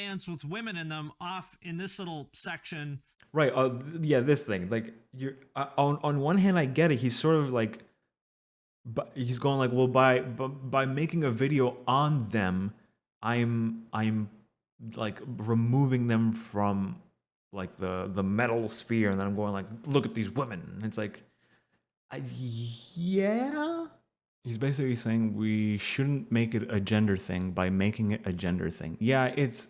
bands with women in them off in this little section. Right. Yeah. This thing, like, you're on one hand, I get it. He's sort of like, but he's going like, well, by making a video on them, I'm like removing them from like the metal sphere, and then I'm going like, look at these women. And it's like, yeah. He's basically saying we shouldn't make it a gender thing by making it a gender thing. Yeah, it's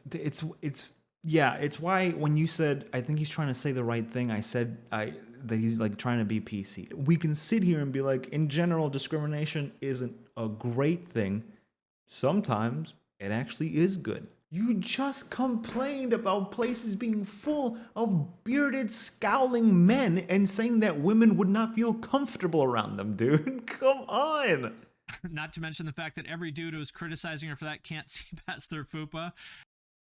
why when you said I think he's trying to say the right thing, I said that he's like trying to be PC. We can sit here and be like, in general, discrimination isn't a great thing. Sometimes it actually is good. You just complained about places being full of bearded, scowling men and saying that women would not feel comfortable around them, dude. Come on. Not to mention the fact that every dude who's criticizing her for that can't see past their fupa.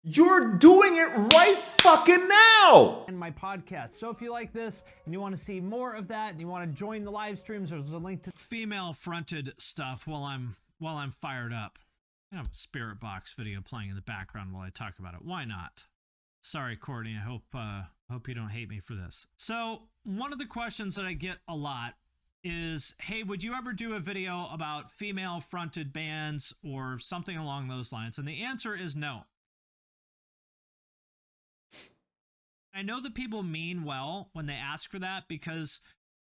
You're doing it right fucking now! And my podcast. So if you like this and you want to see more of that and you want to join the live streams, there's a link to female-fronted stuff while I'm fired up. I have a Spirit Box video playing in the background while I talk about it. Why not? Sorry, Courtney. I hope you don't hate me for this. So one of the questions that I get a lot is, hey, would you ever do a video about female-fronted bands or something along those lines? And the answer is no. I know that people mean well when they ask for that because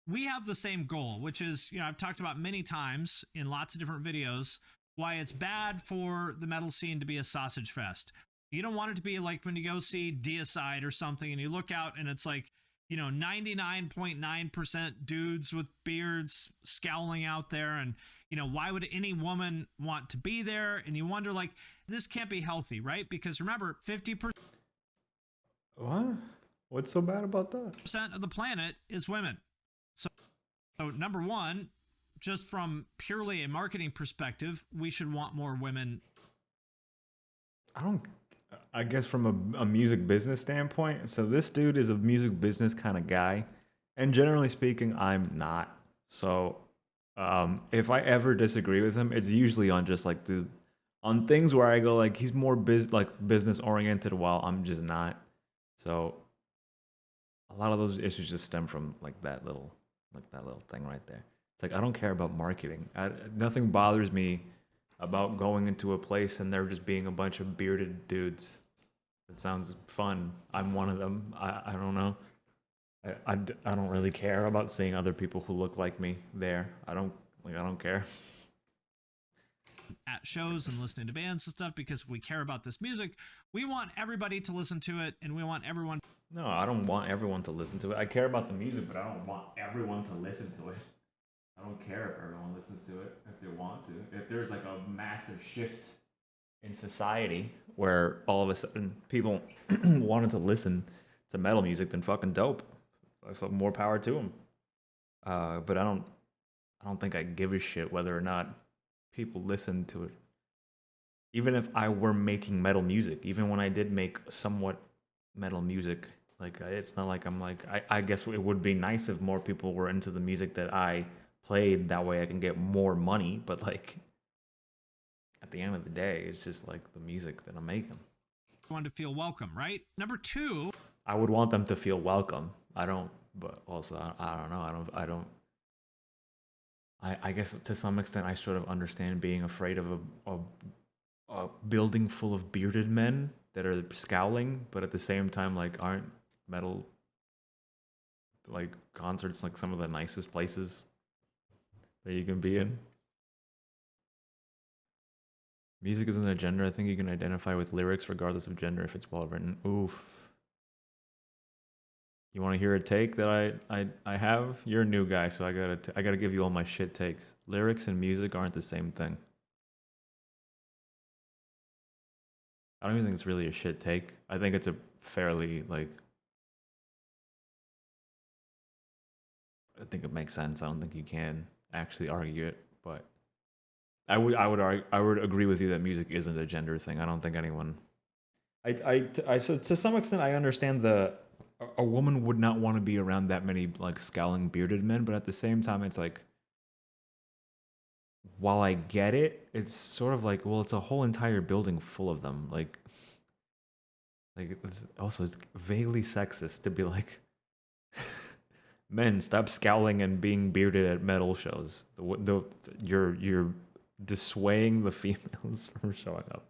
we have the same goal, which is, I've talked about many times in lots of different videos why it's bad for the metal scene to be a sausage fest. You don't want it to be like when you go see Deicide or something and you look out and it's like, 99.9% dudes with beards scowling out there. And, why would any woman want to be there? And you wonder, like, this can't be healthy, right? Because remember, 50%. What? What's so bad about that? Of the planet is women. So number one, just from purely a marketing perspective, we should want more women. I guess from a music business standpoint, so this dude is a music business kind of guy, and generally speaking, I'm not. So if I ever disagree with him, it's usually on just like on things where I go like he's more business oriented while I'm just not. So a lot of those issues just stem from like that little thing right there. It's like, I don't care about marketing. Nothing bothers me about going into a place and there just being a bunch of bearded dudes. It sounds fun. I'm one of them. I don't know. I don't really care about seeing other people who look like me there. I don't care. At shows and listening to bands and stuff, because if we care about this music, we want everybody to listen to it, and we want everyone. No, I don't want everyone to listen to it. I care about the music, but I don't want everyone to listen to it. I don't care if everyone listens to it if they want to. If there's like a massive shift in society where all of a sudden people wanted to listen to metal music, then fucking dope. More power to them. But I don't think I give a shit whether or not people listen to it. Even if I were making metal music, even when I did make somewhat metal music, like it's not like I'm like I guess it would be nice if more people were into the music that I played, that way I can get more money, but like at the end of the day it's just like the music that I'm making. Want to feel welcome, right? Number two, I would want them to feel welcome. I don't, but also I don't know. I guess to some extent I sort of understand being afraid of a building full of bearded men that are scowling, but at the same time, like, aren't metal like concerts like some of the nicest places that you can be in? Music isn't a gender. I think you can identify with lyrics regardless of gender if it's well written. Oof. You want to hear a take that I have? You're a new guy, so I gotta give you all my shit takes. Lyrics and music aren't the same thing. I don't even think it's really a shit take. I think it's a fairly like. I think it makes sense. I don't think you can actually argue it, but I would agree with you that music isn't a gender thing. I don't think anyone. So to some extent I understand a woman would not want to be around that many like scowling bearded men, but at the same time it's like, while I get it, it's sort of like, well, it's a whole entire building full of them. Like, Like it's vaguely sexist to be like, men, stop scowling and being bearded at metal shows. You're dissuading the females from showing up.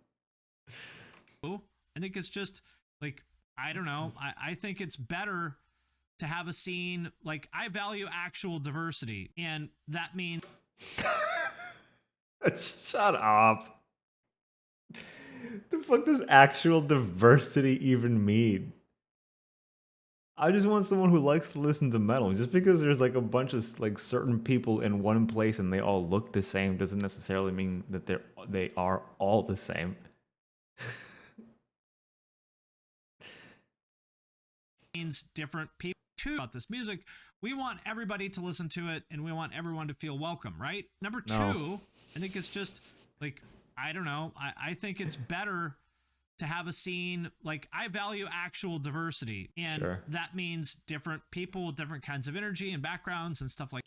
I think it's just like, I don't know. I think it's better to have a scene like, I value actual diversity, and that means Shut up. The fuck does actual diversity even mean? I just want someone who likes to listen to metal. Just because there's like a bunch of like certain people in one place and they all look the same doesn't necessarily mean that they are all the same. means different people about this music. We want everybody to listen to it, and we want everyone to feel welcome, right? Number two, No. I think it's just like, I don't know. I think it's better to have a scene like, I value actual diversity, and Sure. that means different people with different kinds of energy and backgrounds and stuff like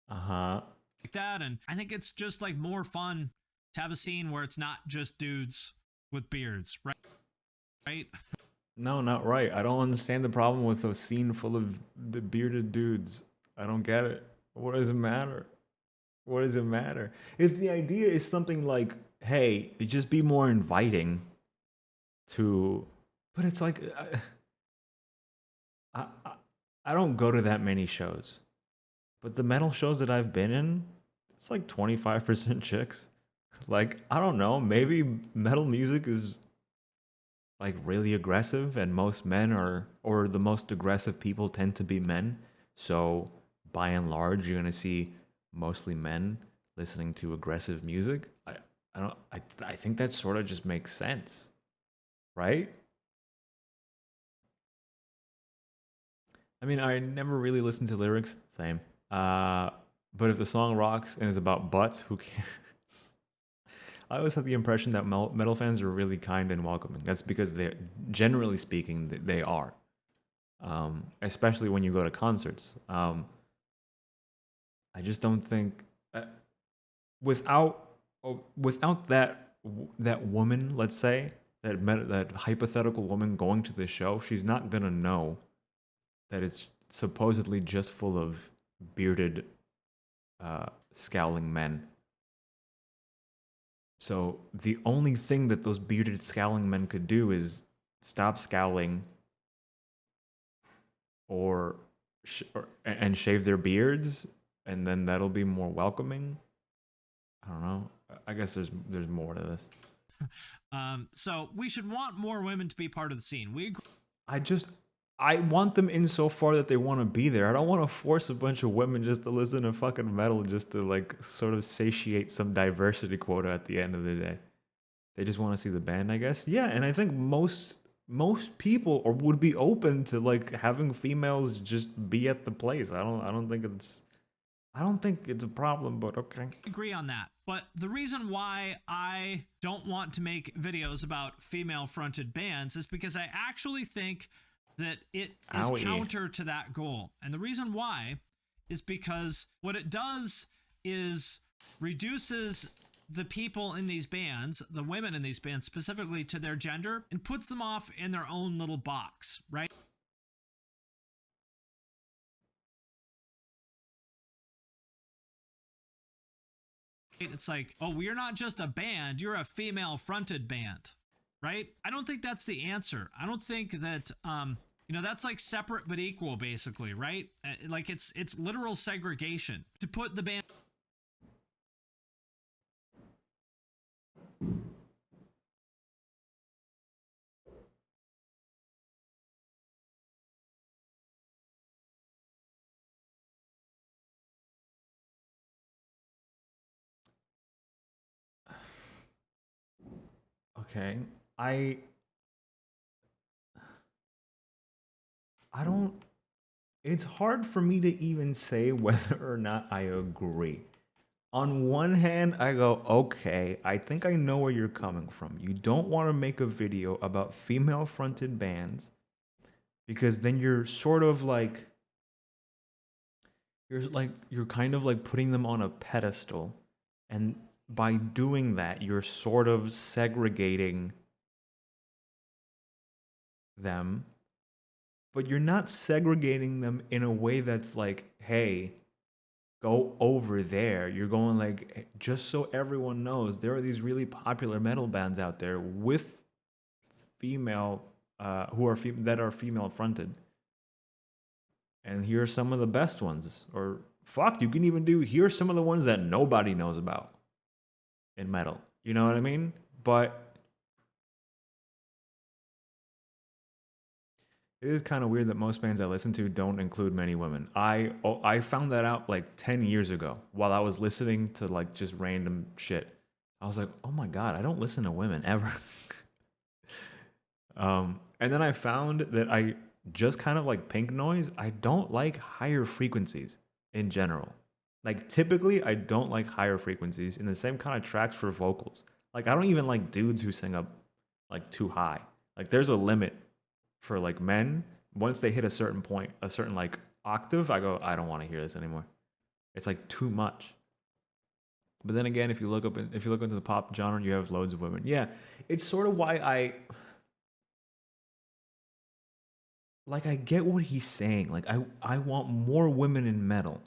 that. And I think it's just like more fun to have a scene where it's not just dudes with beards, right? No, not right. I don't understand the problem with a scene full of the bearded dudes. I don't get it. What does it matter? What does it matter? If the idea is something like, hey, just be more inviting to... But it's like... I don't go to that many shows. But the metal shows that I've been in, it's like 25% chicks. Like, I don't know. Maybe metal music is like really aggressive, and most men are, or the most aggressive people tend to be men. So by and large, you're gonna see mostly men listening to aggressive music. I think that sort of just makes sense, right? I mean, I never really listened to lyrics. Same. But if the song rocks and is about butts, who cares? I always have the impression that metal fans are really kind and welcoming. That's because they're, generally speaking, they are. Especially when you go to concerts. I just don't think without that woman, let's say that hypothetical woman going to the show, she's not gonna know that it's supposedly just full of bearded, scowling men. So the only thing that those bearded, scowling men could do is stop scowling, and shave their beards, and then that'll be more welcoming. I don't know. I guess there's more to this. So we should want more women to be part of the scene. We agree. I want them in so far that they want to be there. I don't want to force a bunch of women just to listen to fucking metal just to like sort of satiate some diversity quota at the end of the day. They just want to see the band, I guess. Yeah, and I think most people would be open to like having females just be at the place. I don't think it's a problem, but okay. Agree on that. But the reason why I don't want to make videos about female-fronted bands is because I actually think that it is counter to that goal. And the reason why is because what it does is reduces the people in these bands, the women in these bands specifically, to their gender, and puts them off in their own little box, right? It's like, oh, you're not just a band, you're a female-fronted band, right? I don't think that's the answer. I don't think that, that's like separate but equal, basically, right? Like it's literal segregation to put the band. Okay. I don't... It's hard for me to even say whether or not I agree. On one hand, I go, okay, I think I know where you're coming from. You don't want to make a video about female-fronted bands because then you're sort of like... You're kind of like putting them on a pedestal. And by doing that, you're sort of segregating them, but you're not segregating them in a way that's like, hey, go over there. You're going like, just so everyone knows, there are these really popular metal bands out there with female, that are female fronted, and here are some of the best ones. Or fuck, you can even do, here's some of the ones that nobody knows about in metal. You know what I mean? But it is kind of weird that most bands I listen to don't include many women. I found that out like 10 years ago while I was listening to like just random shit. I was like, oh my God, I don't listen to women ever. And then I found that I just kind of like pink noise. I don't like higher frequencies in general. Like typically, I don't like higher frequencies in the same kind of tracks for vocals. Like I don't even like dudes who sing up like too high. Like there's a limit for like men. Once they hit a certain point, a certain like octave, I go, I don't want to hear this anymore. It's like too much. But then again, if you look into the pop genre, you have loads of women. Yeah, it's sort of why I get what he's saying. Like I want more women in metal.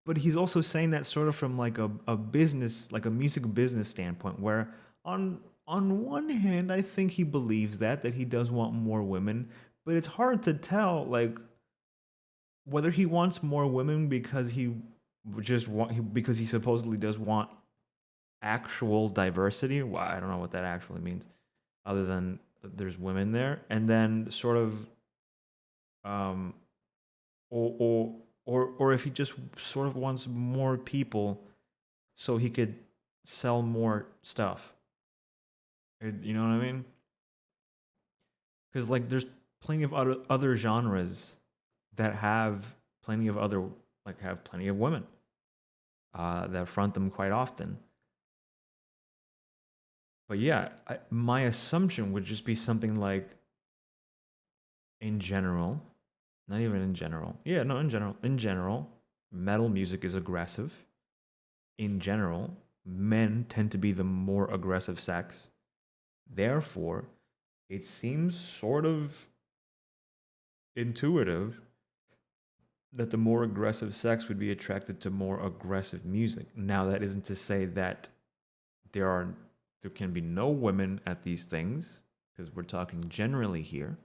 But he's also saying that sort of from like a business, like a music business standpoint, where on one hand, I think he believes that he does want more women, but it's hard to tell like whether he wants more women because because he supposedly does want actual diversity. Well, I don't know what that actually means, other than there's women there, and then sort of or if he just sort of wants more people so he could sell more stuff. You know what I mean? Because like there's plenty of other genres that have plenty of women that front them quite often. But yeah, my assumption would just be something like, in general, not even in general. Yeah, no, in general, metal music is aggressive. In general, men tend to be the more aggressive sex. Therefore, it seems sort of intuitive that the more aggressive sex would be attracted to more aggressive music. Now, that isn't to say that there can be no women at these things, because we're talking generally here.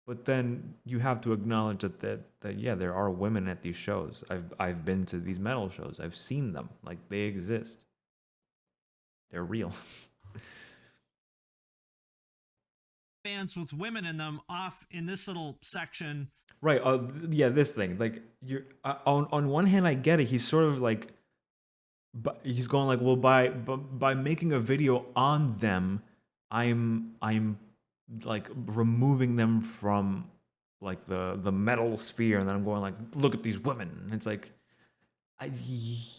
But then you have to acknowledge that yeah, there are women at these shows. I've been to these metal shows. I've seen them. Like, they exist. They're real. Bands with women in them off in this little section. Right. Yeah, this thing. Like, you're on one hand, I get it. He's sort of like, but he's going like, well, by making a video on them, I'm like removing them from like the metal sphere, and then I'm going like, look at these women. And it's like,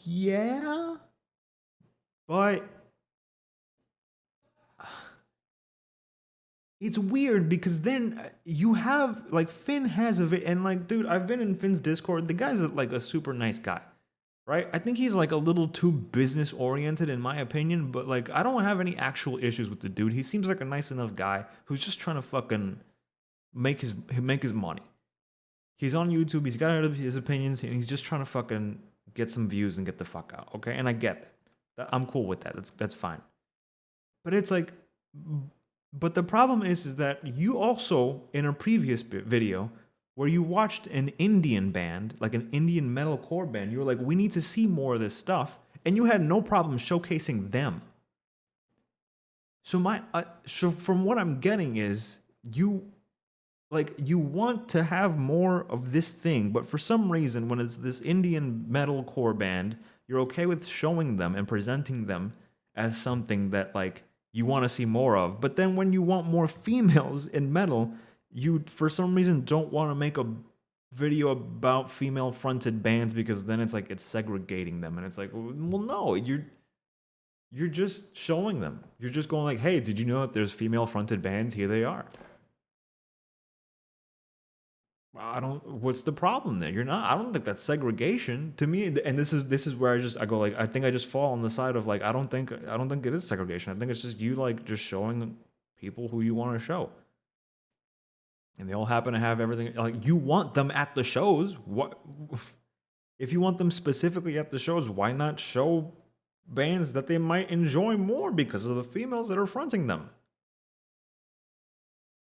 yeah, but it's weird because then you have like Finn has and like, dude, I've been in Finn's Discord. The guy's like a super nice guy, right? I think he's like a little too business oriented in my opinion, but like I don't have any actual issues with the dude. He seems like a nice enough guy who's just trying to fucking make his money. He's on YouTube. He's got his opinions, and he's just trying to fucking get some views and get the fuck out. Okay, and I get that. I'm cool with that. That's fine. But it's like. But the problem is that you also, in a previous video, where you watched an Indian band, like an Indian metalcore band, you were like, we need to see more of this stuff, and you had no problem showcasing them. So from what I'm getting is, you want to have more of this thing, but for some reason, when it's this Indian metalcore band, you're okay with showing them and presenting them as something that like, you want to see more of. But then when you want more females in metal, you for some reason don't want to make a video about female fronted bands, because then it's like it's segregating them, and it's like, well, no, you're just showing them. You're just going like, hey, did you know that there's female fronted bands? Here they are. What's the problem there? I don't think that's segregation to me. And this is where I go like, I think I just fall on the side of like, I don't think it is segregation. I think it's just you like just showing people who you want to show. and they all happen to have everything. Like, you want them at the shows. What if you want them specifically at the shows? Why not show bands that they might enjoy more because of the females that are fronting them?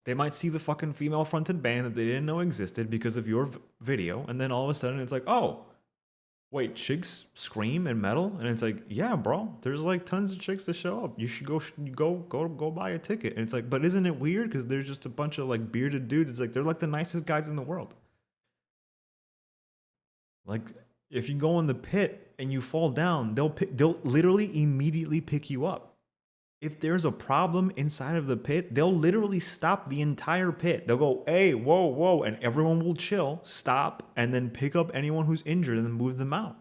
They might see the fucking female fronted band that they didn't know existed because of your video, and then all of a sudden it's like, oh, wait, chicks scream and metal? And it's like, yeah, bro, there's like tons of chicks that show up. You should go buy a ticket. And it's like, but isn't it weird? Because there's just a bunch of like bearded dudes. It's like, they're like the nicest guys in the world. Like, if you go in the pit and you fall down, they'll literally immediately pick you up. If there's a problem inside of the pit, they'll literally stop the entire pit. They'll go, hey, whoa, whoa, and everyone will chill, stop, and then pick up anyone who's injured and then move them out.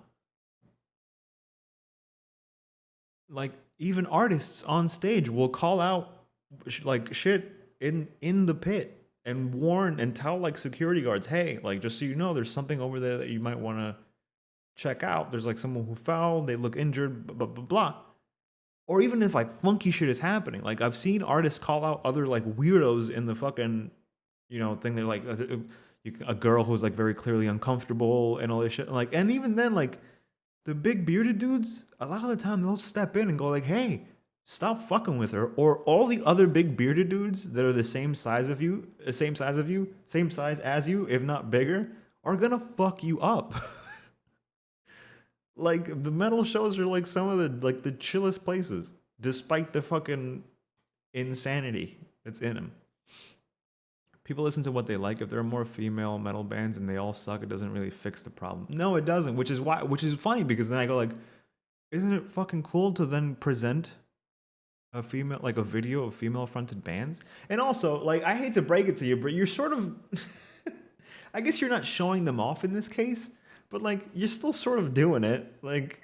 Like, even artists on stage will call out like shit in the pit and warn and tell like security guards, hey, like, just so you know, there's something over there that you might want to check out. There's like someone who fell, they look injured, blah, blah, blah. Or even if like funky shit is happening. Like, I've seen artists call out other like weirdos in the fucking, you know, thing. They're like a girl who's like very clearly uncomfortable and all this shit. Like, and even then, like the big bearded dudes, a lot of the time they'll step in and go like, hey, stop fucking with her. Or all the other big bearded dudes that are the same size as you, if not bigger, are gonna fuck you up. Like, the metal shows are like some of the chillest places, despite the fucking insanity that's in them. People listen to what they like. If there are more female metal bands and they all suck, it doesn't really fix the problem. No, it doesn't, which is funny, because then I go like, isn't it fucking cool to then present a female, like a video of female fronted bands? And also, like, I hate to break it to you, but you're sort of I guess you're not showing them off in this case. But, like, you're still sort of doing it, like...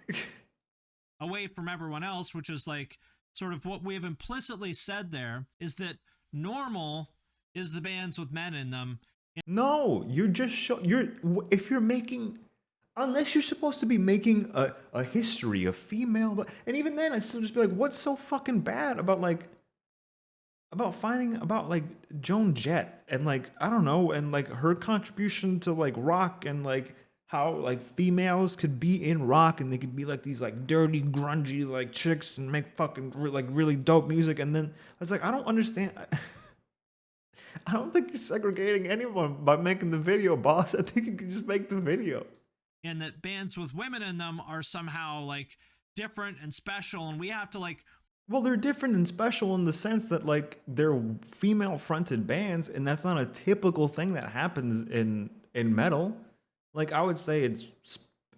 away from everyone else, which is, like, sort of what we have implicitly said there, is that normal is the bands with men in them. No, you're just if you're making... Unless you're supposed to be making a history of female... And even then, I'd still just be like, what's so fucking bad about, like... About Joan Jett, and, like, I don't know, and, like, her contribution to, like, rock, and, like... how like females could be in rock and they could be like these like dirty grungy like chicks and make fucking like really dope music, and then it's like, I don't understand. I don't think you're segregating anyone by making the video, boss. I think you can just make the video. And that bands with women in them are somehow like different and special, and we have to like, well, they're different and special in the sense that like they're female fronted bands, and that's not a typical thing that happens in metal. Like, I would say it's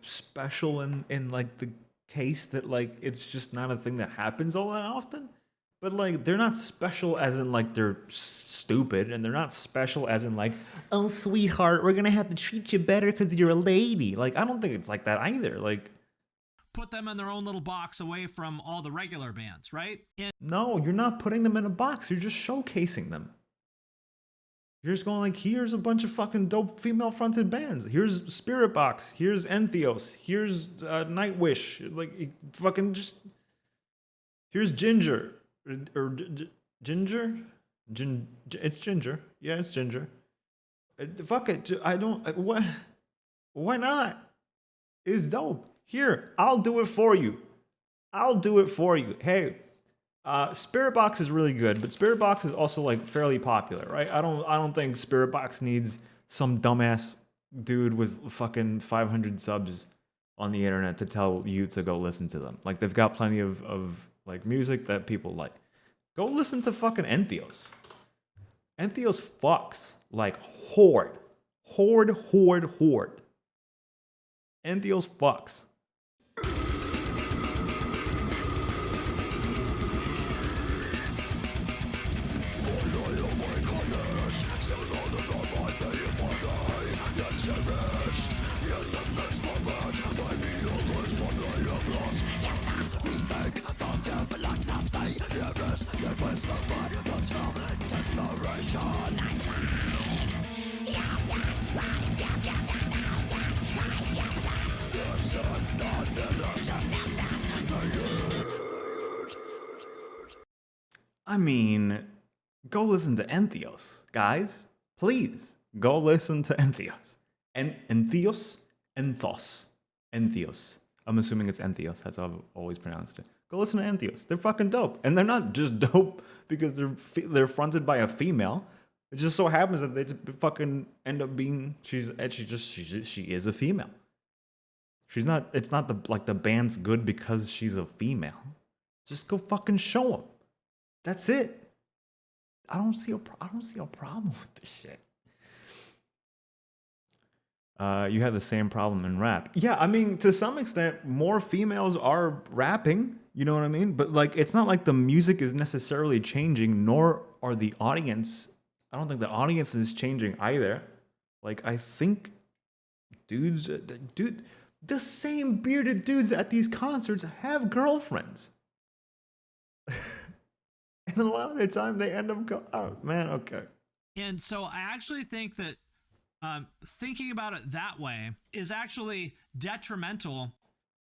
special in like the case that like it's just not a thing that happens all that often. But like, they're not special as in like they're stupid, and they're not special as in like, oh sweetheart, we're gonna have to treat you better because you're a lady. Like, I don't think it's like that either. Like, put them in their own little box away from all the regular bands, right? No, you're not putting them in a box. You're just showcasing them. You're just going like, here's a bunch of fucking dope female-fronted bands. Here's Spirit Box. Here's Entheos. Here's Nightwish. Like, fucking just... Here's Ginger. Or Ginger? It's Ginger. Yeah, it's Ginger. Fuck it. I don't... What? Why not? It's dope. Here, I'll do it for you. Hey... Spirit Box is really good, but Spirit Box is also like fairly popular, right? I don't think Spirit Box needs some dumbass dude with fucking 500 subs on the internet to tell you to go listen to them. Like, they've got plenty of like music that people like. Go listen to fucking Entheos. Entheos fucks like horde. Entheos fucks. I mean, go listen to Entheos, guys. please go listen to Entheos. Entheos. I'm assuming it's Entheos. That's how I've always pronounced it. Go listen to Entheos. They're fucking dope, and they're not just dope because they're fronted by a female. It just so happens that they fucking end up being she is a female. She's not. It's not the band's good because she's a female. Just go fucking show them. That's it. I don't see a problem with this shit. You have the same problem in rap. Yeah, I mean, to some extent, more females are rapping. You know what I mean? But like, it's not like the music is necessarily changing, nor are the audience. I don't think the audience is changing either. Like, I think the same bearded dudes at these concerts have girlfriends. And a lot of the time they end up going, oh man, okay. And so I actually think that thinking about it that way is actually detrimental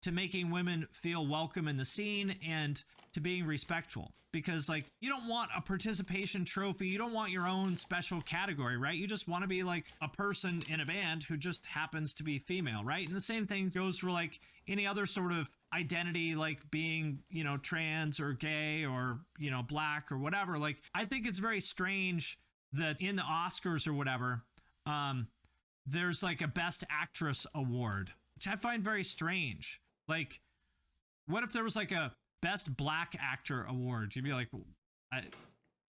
to making women feel welcome in the scene and to being respectful, because like, you don't want a participation trophy. You don't want your own special category, right? You just want to be like a person in a band who just happens to be female, right? And the same thing goes for like any other sort of identity, like being, you know, trans or gay or, you know, black or whatever. Like, I think it's very strange that in the Oscars or whatever, there's like a Best Actress award, which I find very strange. Like, what if there was like a Best Black Actor award? You'd be like,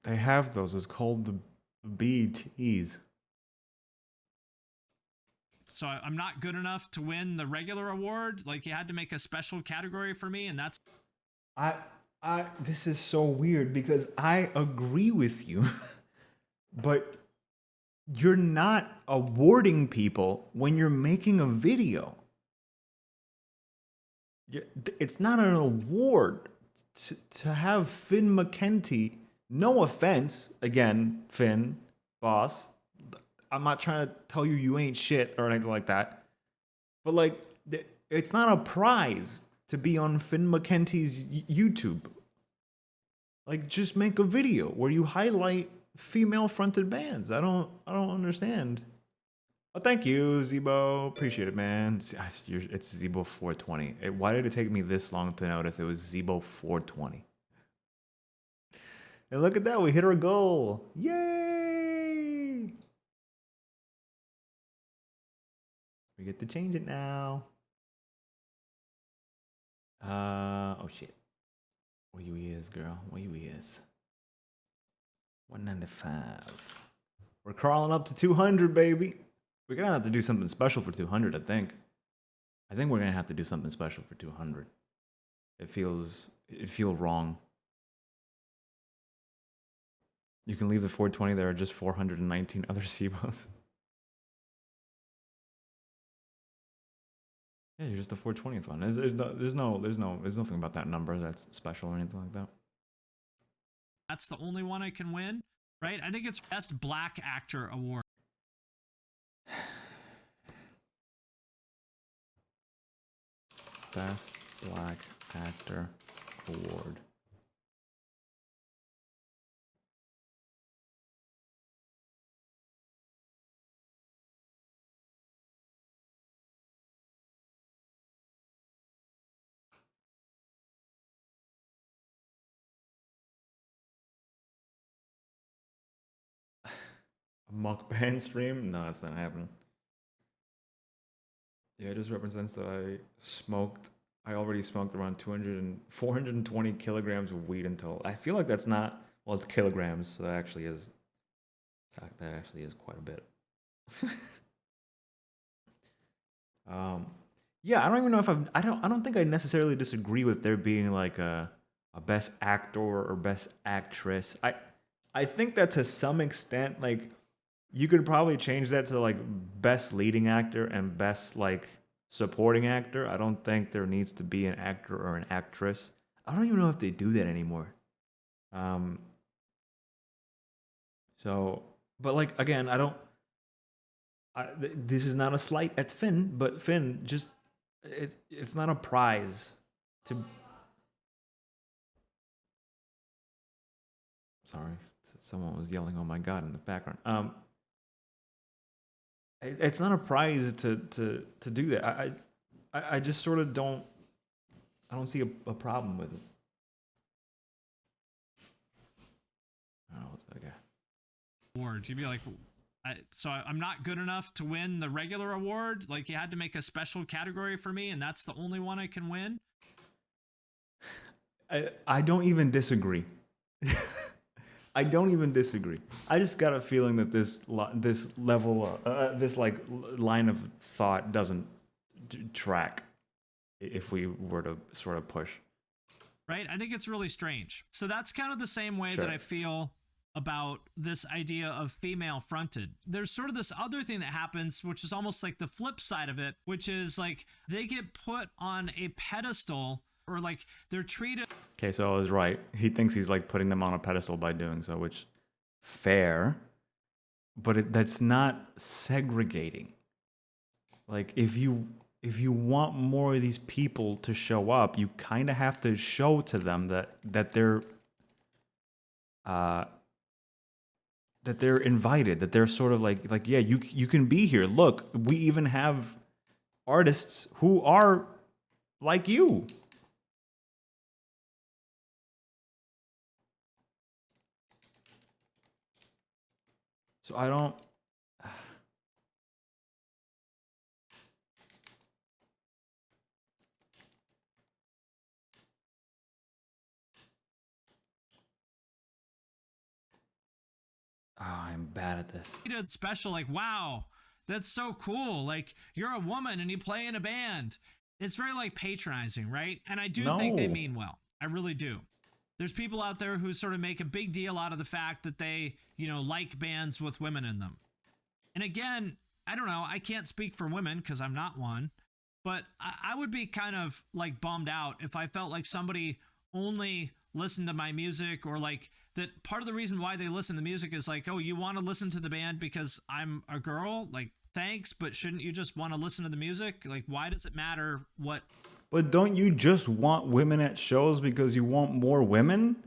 they have those. It's called the BETs. So I'm not good enough to win the regular award? Like, you had to make a special category for me, and that's... This is so weird because I agree with you, but you're not awarding people when you're making a video. It's not an award to have Finn Mckenty. No offense, again, Finn, boss. I'm not trying to tell you you ain't shit or anything like that. But like, it's not a prize to be on Finn Mckenty's YouTube. Like, just make a video where you highlight female-fronted bands. I don't understand. Oh, thank you, Zebo. Appreciate it, man. It's Zebo 420. Why did it take me this long to notice it was Zebo 420? And look at that, we hit our goal. Yay! We get to change it now. Oh shit. What you is, girl? What you is? 195. We're crawling up to 200, baby. We're gonna have to do something special for 200, I think. I think we're gonna have to do something special for 200. It feels wrong. You can leave the 420. There are just 419 other SIBOs. Yeah, you're just the 420th one. There's nothing about that number that's special or anything like that. That's the only one I can win, right? I think it's Best Black Actor award. Best Black Actor Award. A mukbang stream? No, it's not happening. Yeah, it just represents that I already smoked around 420 kilograms of weed until, I feel like that's not, well, it's kilograms, so that actually is quite a bit. Yeah, I don't even know if I don't think I necessarily disagree with there being like a best actor or best actress. I think that to some extent, like, you could probably change that to like best leading actor and best like supporting actor. I don't think there needs to be an actor or an actress. I don't even know if they do that anymore. So, but like, again, this is not a slight at Finn, but Finn, just, it's not a prize to... Sorry, someone was yelling, oh my God, in the background. It's not a prize to do that. I just sort of don't. I don't see a problem with it. I don't know what's that guy. Award. You'd be like, I'm not good enough to win the regular award. Like you had to make a special category for me, and that's the only one I can win. I don't even disagree. I don't even disagree. I just got a feeling that this level, this like line of thought doesn't track if we were to sort of push. Right? I think it's really strange. So that's kind of the same way Sure. that I feel about this idea of female fronted. There's sort of this other thing that happens, which is almost like the flip side of it, which is like they get put on a pedestal or like they're treated. Okay, so I was right. He thinks he's like putting them on a pedestal by doing so, which fair, but that's not segregating. Like if you want more of these people to show up, you kind of have to show to them that they're invited, that they're sort of like yeah, you can be here. Look, we even have artists who are like you. So I don't. Oh, I'm bad at this. treated special, like, wow, that's so cool. Like, you're a woman and you play in a band. It's very like patronizing, right? And I do think they No. mean well. I really do. There's people out there who sort of make a big deal out of the fact that they, like bands with women in them. And again, I don't know, I can't speak for women because I'm not one, but I would be kind of like bummed out if I felt like somebody only listened to my music, or like that part of the reason why they listen to music is like, oh, you want to listen to the band because I'm a girl? Like, thanks, but shouldn't you just want to listen to the music? Like, why does it matter what? But don't you just want women at shows because you want more women?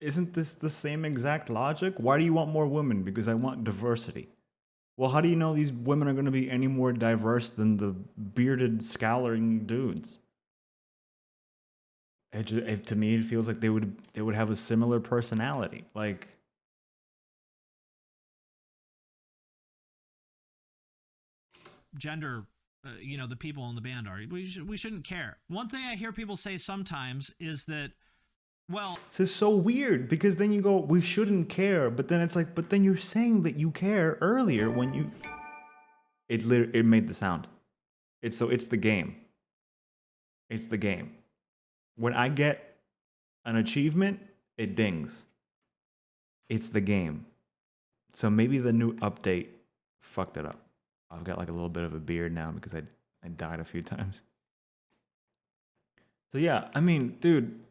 Isn't this the same exact logic? Why do you want more women? Because I want diversity. Well, how do you know these women are going to be any more diverse than the bearded, scouring dudes? To me, it feels like they would have a similar personality. Like, Gender, the people in the band are. We shouldn't care. One thing I hear people say sometimes is that, well, this is so weird because then you go, we shouldn't care, but then it's like, but then you're saying that you care earlier when you. It made the sound. It's the game. It's the game. When I get an achievement, it dings. It's the game. So maybe the new update fucked it up. I've got like a little bit of a beard now because I died a few times. So yeah, I mean, dude,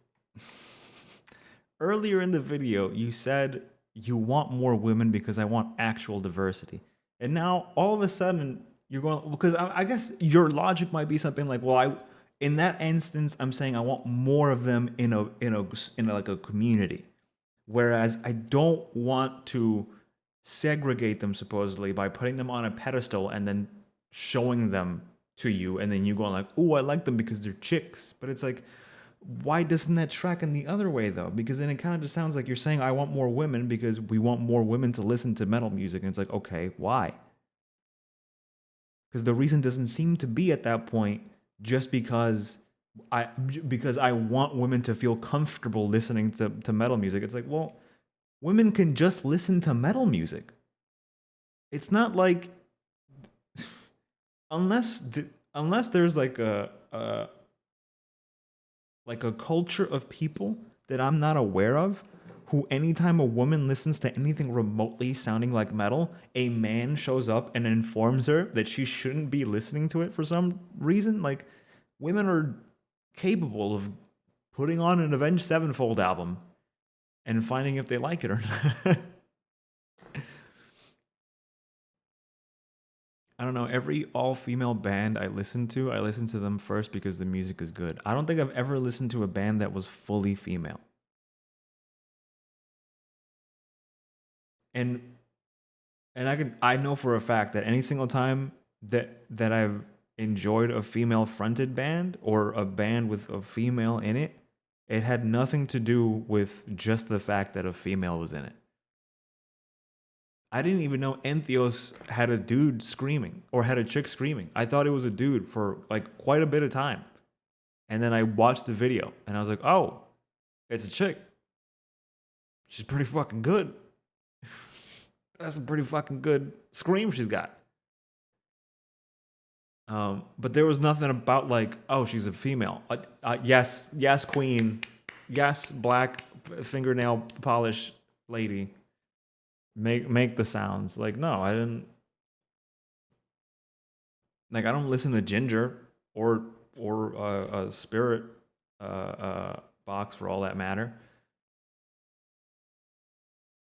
earlier in the video, you said you want more women because I want actual diversity. And now all of a sudden you're going, because I guess your logic might be something like, well, in that instance, I'm saying I want more of them in like a community. Whereas I don't want to segregate them supposedly by putting them on a pedestal and then showing them to you, and then you going like, oh, I like them because they're chicks. But it's like, why doesn't that track in the other way though? Because then it kind of just sounds like you're saying I want more women because we want more women to listen to metal music, and it's like, okay, why? Because the reason doesn't seem to be at that point just because I want women to feel comfortable listening to metal music. It's like, well, women can just listen to metal music. It's not like unless there's like a culture of people that I'm not aware of who, anytime a woman listens to anything remotely sounding like metal, a man shows up and informs her that she shouldn't be listening to it for some reason. Like, women are capable of putting on an Avenged Sevenfold album and finding if they like it or not. I don't know. Every all-female band I listen to them first because the music is good. I don't think I've ever listened to a band that was fully female. And And I know for a fact that any single time that I've enjoyed a female fronted band or a band with a female in it, it had nothing to do with just the fact that a female was in it. I didn't even know Entheos had a dude screaming or had a chick screaming. I thought it was a dude for like quite a bit of time. And then I watched the video and I was like, oh, it's a chick. She's pretty fucking good. That's a pretty fucking good scream she's got. But there was nothing about like, oh, she's a female. Yes, queen. Yes, black fingernail polish lady. Make the sounds. Like, no, I didn't. Like, I don't listen to Ginger or a Spirit box for all that matter.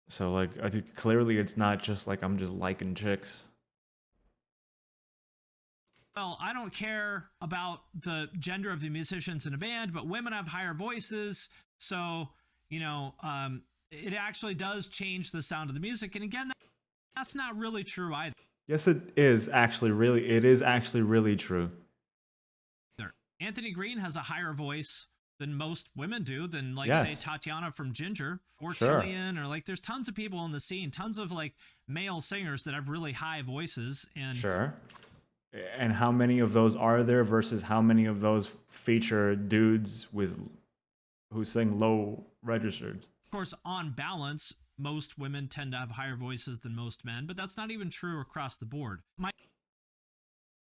So like, I think clearly it's not just like I'm just liking chicks. Well, I don't care about the gender of the musicians in a band, but women have higher voices. So, you know, it actually does change the sound of the music. And again, that's not really true either. Yes, it is actually really true. Anthony Green has a higher voice than most women do, than like Yes. say Tatiana from Ginger or Sure. Tillian, or like there's tons of people in the scene, tons of like male singers that have really high voices. And Sure. And how many of those are there versus how many of those feature dudes who sing low registered? of course, on balance, most women tend to have higher voices than most men, but that's not even true across the board.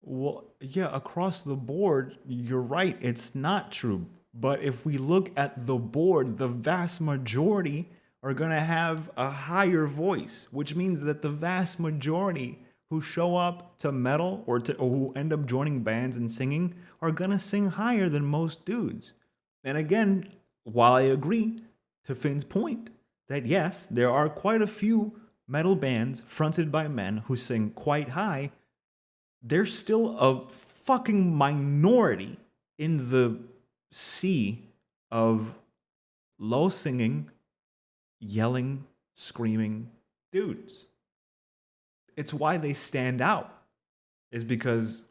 Well, yeah, across the board, you're right. It's not true. But if we look at the board, the vast majority are going to have a higher voice, which means that the vast majority who show up to metal or who end up joining bands and singing are going to sing higher than most dudes. And again, while I agree to Finn's point that yes, there are quite a few metal bands fronted by men who sing quite high, there's still a fucking minority in the sea of low singing, yelling, screaming dudes. It's why they stand out, is because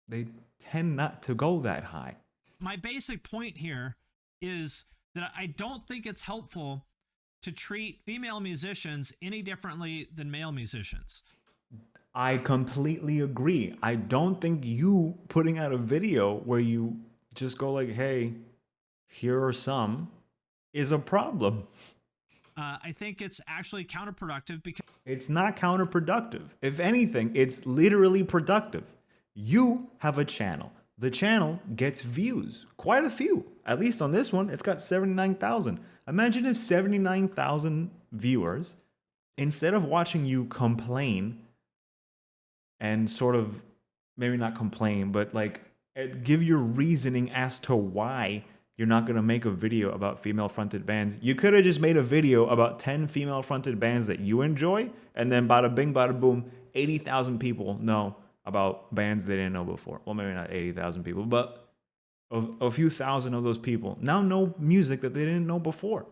they tend not to go that high. My basic point here is that I don't think it's helpful to treat female musicians any differently than male musicians. I completely agree. I don't think you putting out a video where you just go like, hey, here are some, is a problem. I think it's actually counterproductive because It's not counterproductive. If anything, it's literally productive. You have a channel. The channel gets views, quite a few. At least on this one, it's got 79,000. Imagine if 79,000 viewers, instead of watching you complain and sort of, maybe not complain, but like give your reasoning as to why you're not going to make a video about female-fronted bands. You could have just made a video about 10 female-fronted bands that you enjoy, and then bada bing, bada boom, 80,000 people know about bands they didn't know before. Well, maybe not 80,000 people, but a few thousand of those people now know music that they didn't know before.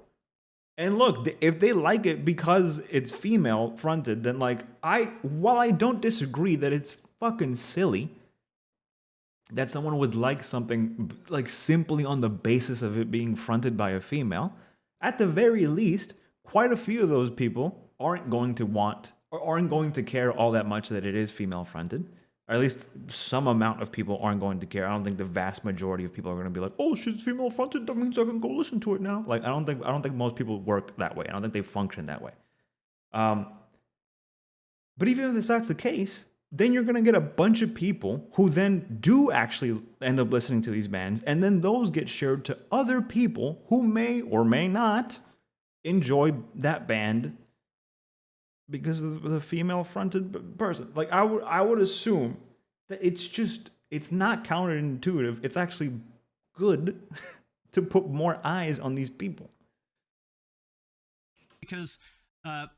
And look, if they like it because it's female-fronted, then like, while I don't disagree that it's fucking silly that someone would like something like simply on the basis of it being fronted by a female, at the very least, quite a few of those people aren't going to want or aren't going to care all that much that it is female fronted. Or at least some amount of people aren't going to care. I don't think the vast majority of people are going to be like, oh, she's female fronted, that means I can go listen to it now. Like, I don't think most people work that way. I don't think they function that way. But even if that's the case, then you're going to get a bunch of people who then do actually end up listening to these bands, and then those get shared to other people who may or may not enjoy that band because of the female-fronted person. Like, I would assume that it's not counterintuitive. It's actually good to put more eyes on these people. because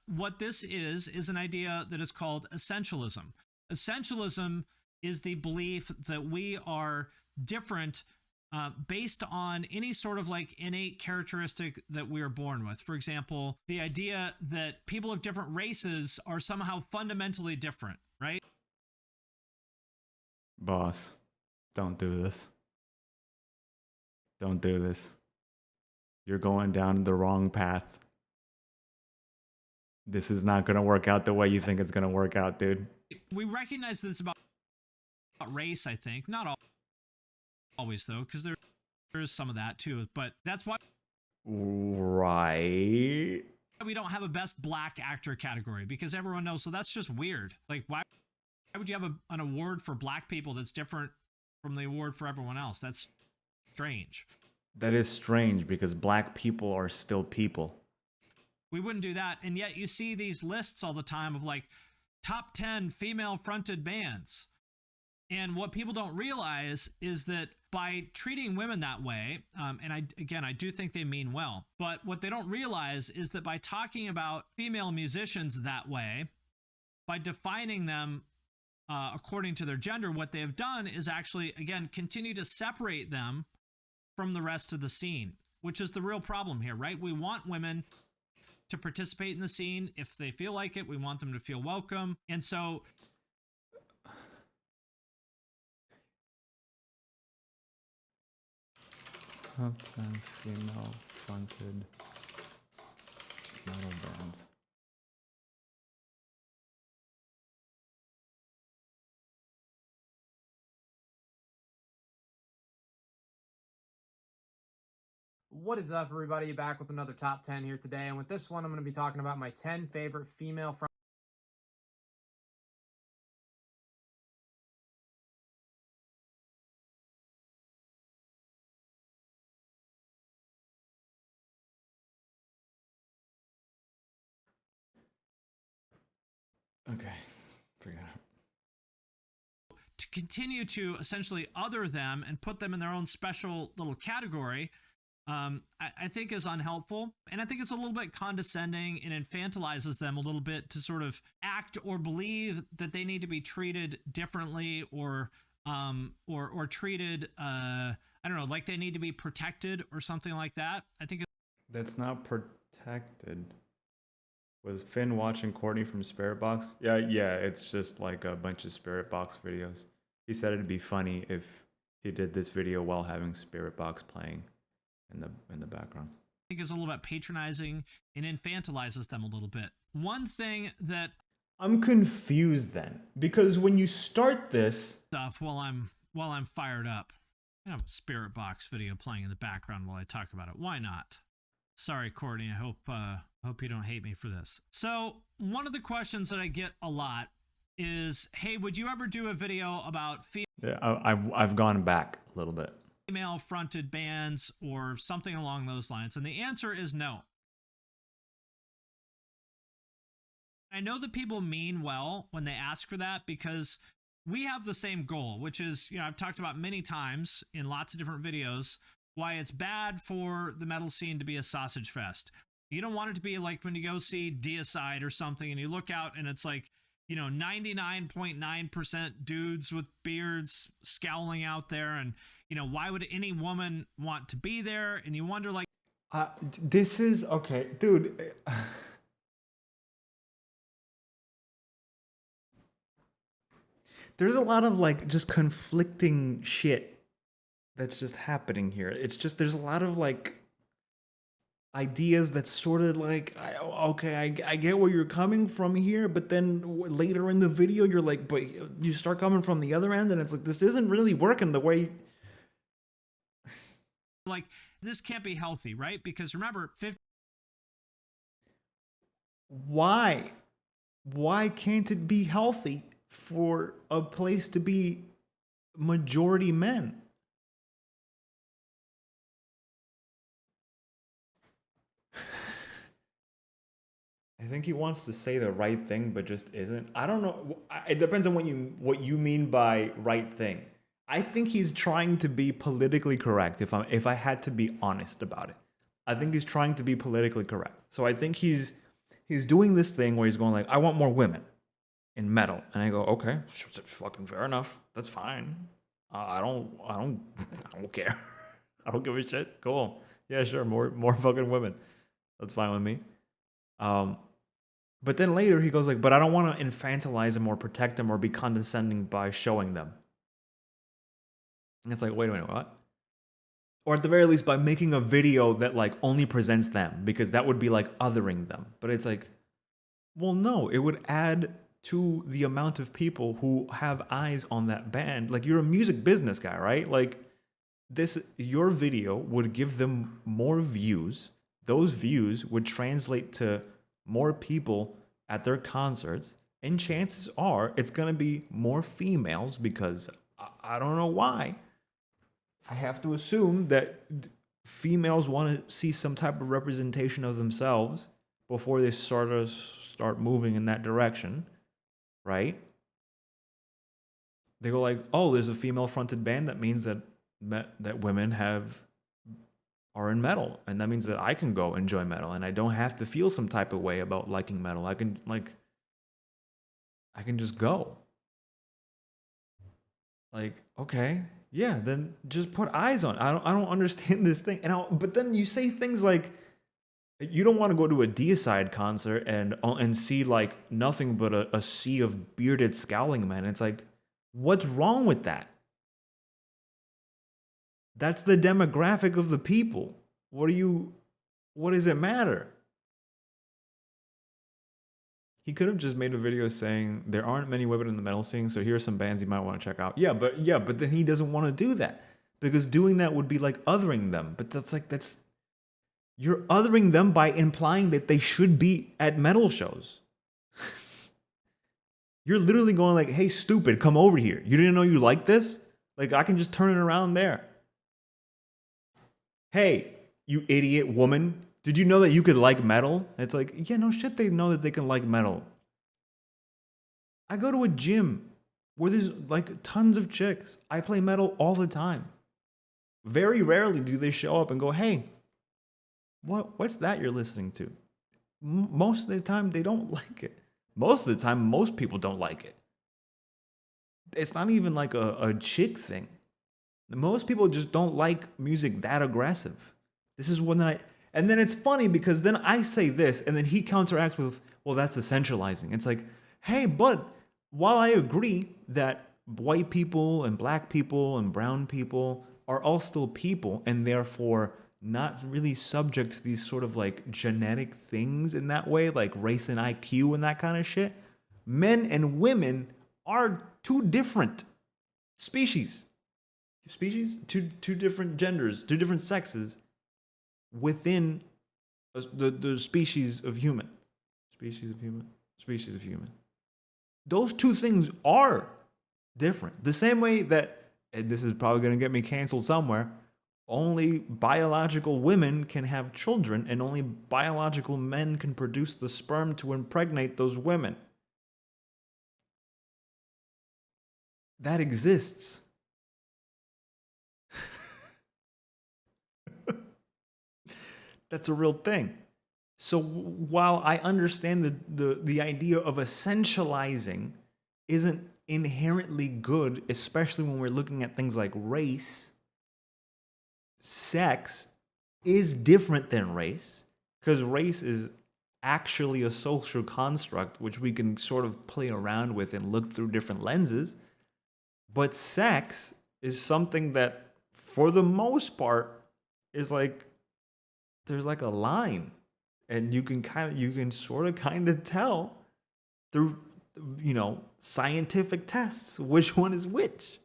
what this is an idea that is called essentialism. Essentialism is the belief that we are different based on any sort of like innate characteristic that we are born with. For example, the idea that people of different races are somehow fundamentally different, right? Boss, don't do this. Don't do this. You're going down the wrong path. This is not going to work out the way you think it's going to work out, dude. We recognize this about race, I think. Not always, though, because there is some of that, too. But that's why Right. we don't have a best black actor category, because everyone knows, so that's just weird. Like, why would you have an award for black people that's different from the award for everyone else? That's strange. That is strange because black people are still people. We wouldn't do that. And yet you see these lists all the time of like top 10 female fronted bands. And what people don't realize is that by treating women that way, and I do think they mean well, but what they don't realize is that by talking about female musicians that way, by defining them according to their gender, what they have done is actually, again, continue to separate them from the rest of the scene, which is the real problem here, right? We want women to participate in the scene if they feel like it. We want them to feel welcome. And so Top 10 female fronted metal bands. What is up, everybody? Back with another top 10 here today. And with this one, I'm going to be talking about my 10 favorite female front. Okay, forget it. to continue to essentially other them and put them in their own special little category, I think is unhelpful. And I think it's a little bit condescending and infantilizes them a little bit to sort of act or believe that they need to be treated differently or treated, I don't know, like they need to be protected or something like that. I think That's not protected. Was Finn watching Courtney from Spirit Box? Yeah, it's just like a bunch of Spirit Box videos. He said it'd be funny if he did this video while having Spirit Box playing in the background. I think is a little bit patronizing and infantilizes them a little bit. One thing that I'm confused then, because when you start this stuff while I'm fired up, I have a Spirit Box video playing in the background while I talk about it. Why not? Sorry, Courtney. I hope you don't hate me for this. So one of the questions that I get a lot is, hey, would you ever do a video about Yeah, I've gone back a little bit. female fronted bands or something along those lines? And the answer is no. I know that people mean well when they ask for that, because we have the same goal, which is, I've talked about many times in lots of different videos, why it's bad for the metal scene to be a sausage fest. You don't want it to be like when you go see Deicide or something and you look out and it's like, 99.9% dudes with beards scowling out there. And, why would any woman want to be there? And you wonder, like, This is okay, dude. There's a lot of like just conflicting shit that's just happening here. It's just there's a lot of like ideas that's sort of like, I get where you're coming from here, but then later in the video you're like, but you start coming from the other end, and it's like this isn't really working the way. Like, this can't be healthy, right? Because remember, Why can't it be healthy for a place to be majority men? I think he wants to say the right thing, but just isn't. I don't know. It depends on what you mean by right thing. I think he's trying to be politically correct. If I had to be honest about it, I think he's trying to be politically correct. So I think he's doing this thing where he's going like, I want more women in metal, and I go, okay, fucking fair enough. That's fine. I don't care. I don't give a shit. Cool. Yeah, sure. More fucking women. That's fine with me. But then later he goes like, but I don't want to infantilize them or protect them or be condescending by showing them. And it's like, wait a minute, what? Or at the very least by making a video that like only presents them, because that would be like othering them. But it's like, well, no, it would add to the amount of people who have eyes on that band. Like, you're a music business guy, right? Like, your video would give them more views. Those views would translate to more people at their concerts, and chances are it's going to be more females, because I don't know why. I have to assume that females want to see some type of representation of themselves before they start moving in that direction, right? They go like, oh, there's a female fronted band, that means that women are in metal, and that means that I can go enjoy metal, and I don't have to feel some type of way about liking metal. I can just go. Like, okay, yeah, then just put eyes on. I don't understand this thing. But then you say things like, you don't want to go to a Deicide concert and see like nothing but a sea of bearded scowling men. It's like, what's wrong with that? That's the demographic of the people. What does it matter? He could have just made a video saying there aren't many women in the metal scene, so here are some bands you might want to check out. Yeah, but then he doesn't want to do that, because doing that would be like othering them. But you're othering them by implying that they should be at metal shows. You're literally going like, hey, stupid, come over here. You didn't know you like this? Like, I can just turn it around there. Hey, you idiot woman, did you know that you could like metal? It's like, yeah, no shit, they know that they can like metal. I go to a gym where there's like tons of chicks. I play metal all the time. Very rarely do they show up and go, hey, what's that you're listening to? Most of the time, they don't like it. Most of the time, most people don't like it. It's not even like a chick thing. Most people just don't like music that aggressive. This is when and then it's funny because then I say this and then he counteracts with, well, that's essentializing. It's like, hey, but while I agree that white people and black people and brown people are all still people and therefore not really subject to these sort of like genetic things in that way, like race and IQ and that kind of shit, men and women are two different species. Two different genders, two different sexes within the species of human. Those two things are different. The same way that, and this is probably going to get me canceled somewhere, only biological women can have children and only biological men can produce the sperm to impregnate those women. That exists. That's a real thing. So while I understand the idea of essentializing isn't inherently good, especially when we're looking at things like race, sex is different than race, because race is actually a social construct which we can sort of play around with and look through different lenses. But sex is something that, for the most part, is like, there's like a line, and you can sort of tell through, scientific tests which one is which.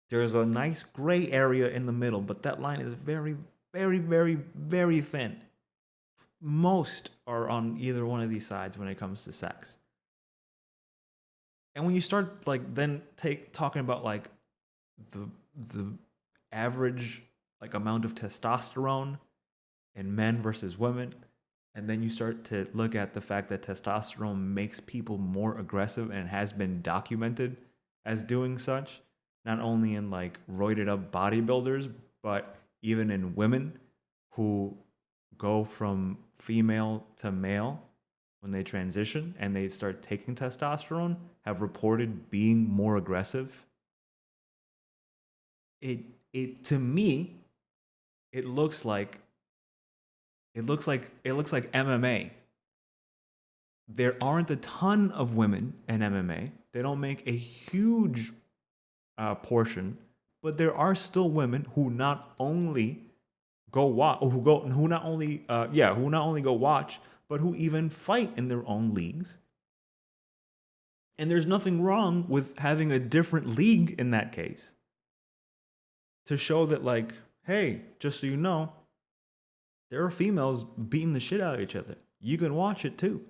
There's a nice gray area in the middle, but that line is very, very, very, very thin. Most are on either one of these sides when it comes to sex. And when you start like then talking about like the average like amount of testosterone in men versus women, and then you start to look at the fact that testosterone makes people more aggressive and has been documented as doing such, not only in like roided up bodybuilders, but even in women who go from female to male when they transition and they start taking testosterone, have reported being more aggressive. It to me it looks like MMA. There aren't a ton of women in MMA. They don't make a huge portion, but there are still women who not only go watch, who not only go watch, but who even fight in their own leagues. And there's nothing wrong with having a different league in that case, to show that, like, hey, just so you know, there are females beating the shit out of each other. You can watch it too.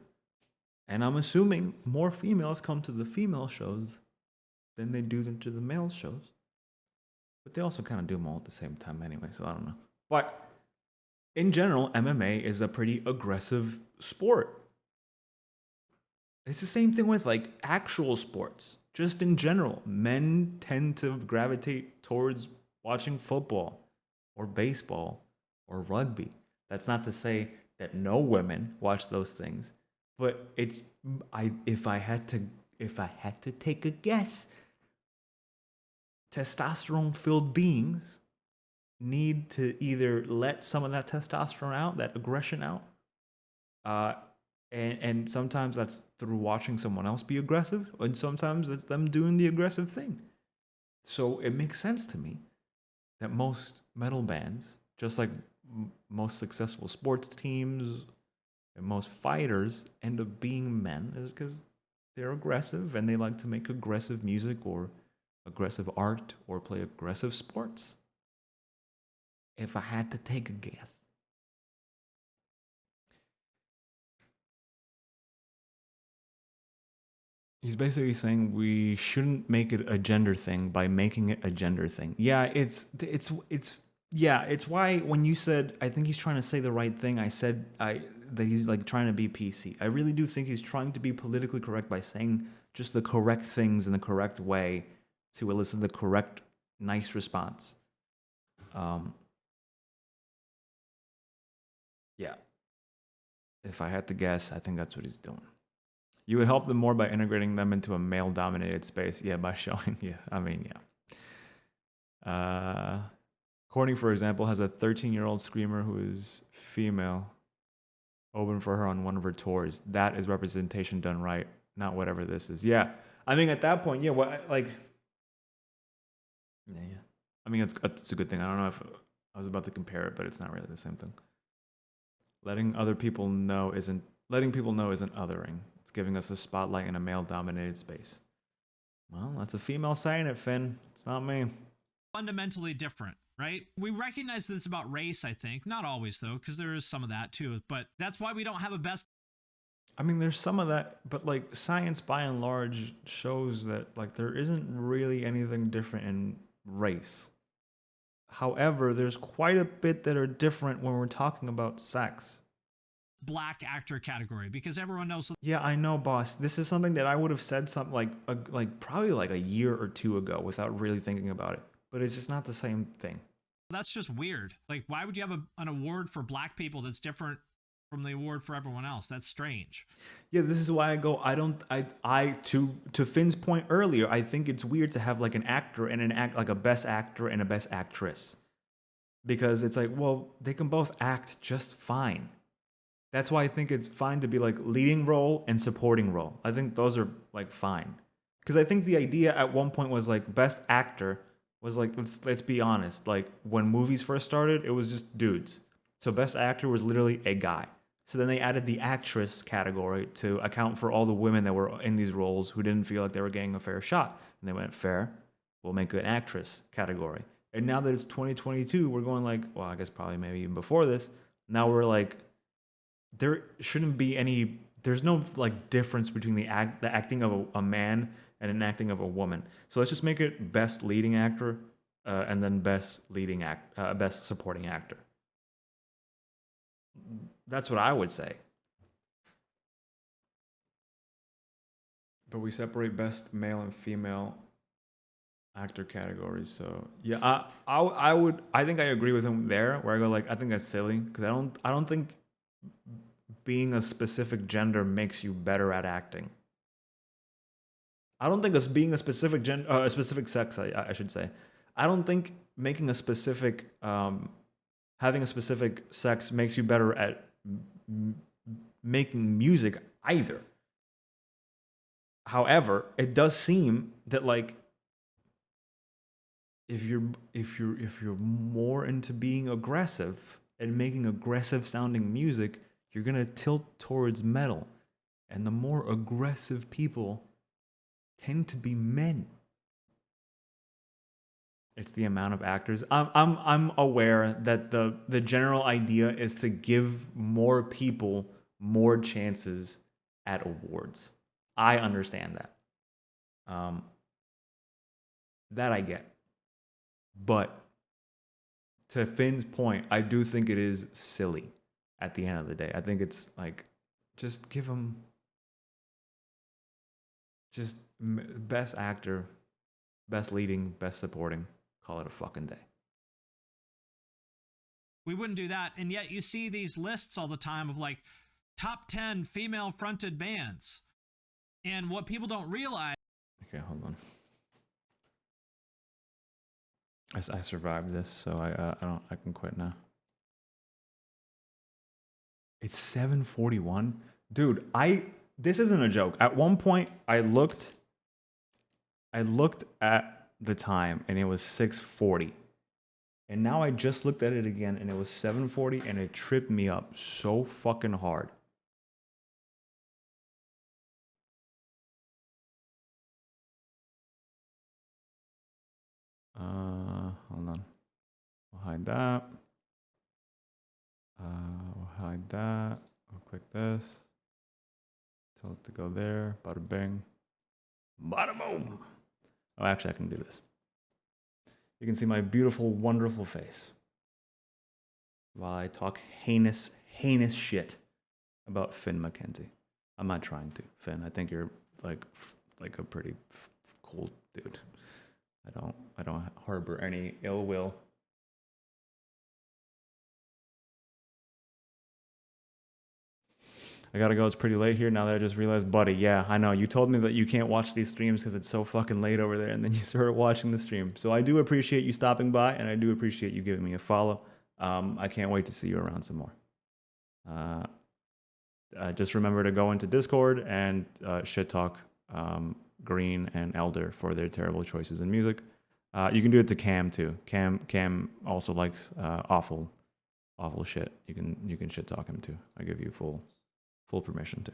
And I'm assuming more females come to the female shows than they do to the male shows. But they also kind of do them all at the same time anyway, so I don't know. But in general, MMA is a pretty aggressive sport. It's the same thing with like actual sports. Just in general, men tend to gravitate towards watching football or baseball or rugby. That's not to say that no women watch those things, but if I had to take a guess, testosterone-filled beings need to either let some of that testosterone out, that aggression out, and sometimes that's through watching someone else be aggressive, and sometimes it's them doing the aggressive thing. So it makes sense to me that most metal bands, just like most successful sports teams and most fighters, end up being men, is because they're aggressive and they like to make aggressive music or aggressive art or play aggressive sports. If I had to take a guess. He's basically saying we shouldn't make it a gender thing by making it a gender thing. Yeah, it's why when you said I think he's trying to say the right thing, I said that he's like trying to be PC. I really do think he's trying to be politically correct by saying just the correct things in the correct way to elicit the correct nice response. Yeah. If I had to guess, I think that's what he's doing. You would help them more by integrating them into a male-dominated space. Yeah, by showing. Yeah, I mean, yeah. Courtney, for example, has a 13-year-old screamer who is female open for her on one of her tours. That is representation done right, not whatever this is. Yeah, I mean, at that point, yeah, yeah. I mean, it's a good thing. I don't know if I was about to compare it, but it's not really the same thing. Letting people know isn't othering. It's giving us a spotlight in a male-dominated space. Well, that's a female saying it, Finn. It's not me. Fundamentally different, right? We recognize this about race, I think. Not always, though, because there is some of that, too. But that's why we don't have a best... I mean, there's some of that, but, like, science, by and large, shows that, like, there isn't really anything different in race. However, there's quite a bit that are different when we're talking about sex. Black actor category, because everyone knows. Yeah, I know, boss. This is something that I would have said something like probably like a year or two ago without really thinking about it. But it's just not the same thing. That's just weird. Like, why would you have an award for black people that's different from the award for everyone else? That's strange. Yeah, this is why I go. To Finn's point earlier, I think it's weird to have like an actor and like a best actor and a best actress, because it's like, well, they can both act just fine. That's why I think it's fine to be like leading role and supporting role. I think those are like fine. Because I think the idea at one point was like best actor was like, let's be honest. Like when movies first started, it was just dudes. So best actor was literally a guy. So then they added the actress category to account for all the women that were in these roles who didn't feel like they were getting a fair shot. And they went, fair, we'll make an actress category. And now that it's 2022, we're going like, well, I guess probably maybe even before this. Now we're like, there shouldn't be there's no like difference between the acting of a man and an acting of a woman. So let's just make it best leading actor and then best supporting actor. That's what I would say. But we separate best male and female actor categories. So yeah, I think I agree with him there, where I go like, I think that's silly, because I don't think being a specific gender makes you better at acting. I don't think being a specific a specific sex, I should say. I don't think making a specific having a specific sex makes you better at making music either. However, it does seem that like if you're more into being aggressive and making aggressive sounding music, you're gonna tilt towards metal, and the more aggressive people tend to be men. It's the amount of actors. I'm aware that the general idea is to give more people more chances at awards. I understand that. That I get. But to Finn's point, I do think it is silly at the end of the day. I think it's like, just give him just best actor, best leading, best supporting. Call it a fucking day. We wouldn't do that. And yet you see these lists all the time of like top 10 female fronted bands. And what people don't realize. Okay, hold on. I survived this, so I can quit now. It's 7:41, dude. This isn't a joke. At one point, I looked at the time and it was 6:40, and now I just looked at it again and it was 7:40, and it tripped me up so fucking hard. Hold on. We'll hide that. We'll hide that. I'll click this. Tell it to go there. Bada bing. Bada boom. Oh, actually, I can do this. You can see my beautiful, wonderful face while I talk heinous shit about Finn Mckenty. I'm not trying to, Finn. I think you're like a pretty cool dude. I don't harbor any ill will. I gotta go. It's pretty late here now that I just realized, buddy. Yeah, I know. You told me that you can't watch these streams because it's so fucking late over there, and then you started watching the stream. So I do appreciate you stopping by, and I do appreciate you giving me a follow. I can't wait to see you around some more. Just remember to go into Discord and shit talk Green and Elder for their terrible choices in music. You can do it to Cam too. Cam also likes awful shit. You can shit talk him too. I give you full permission to.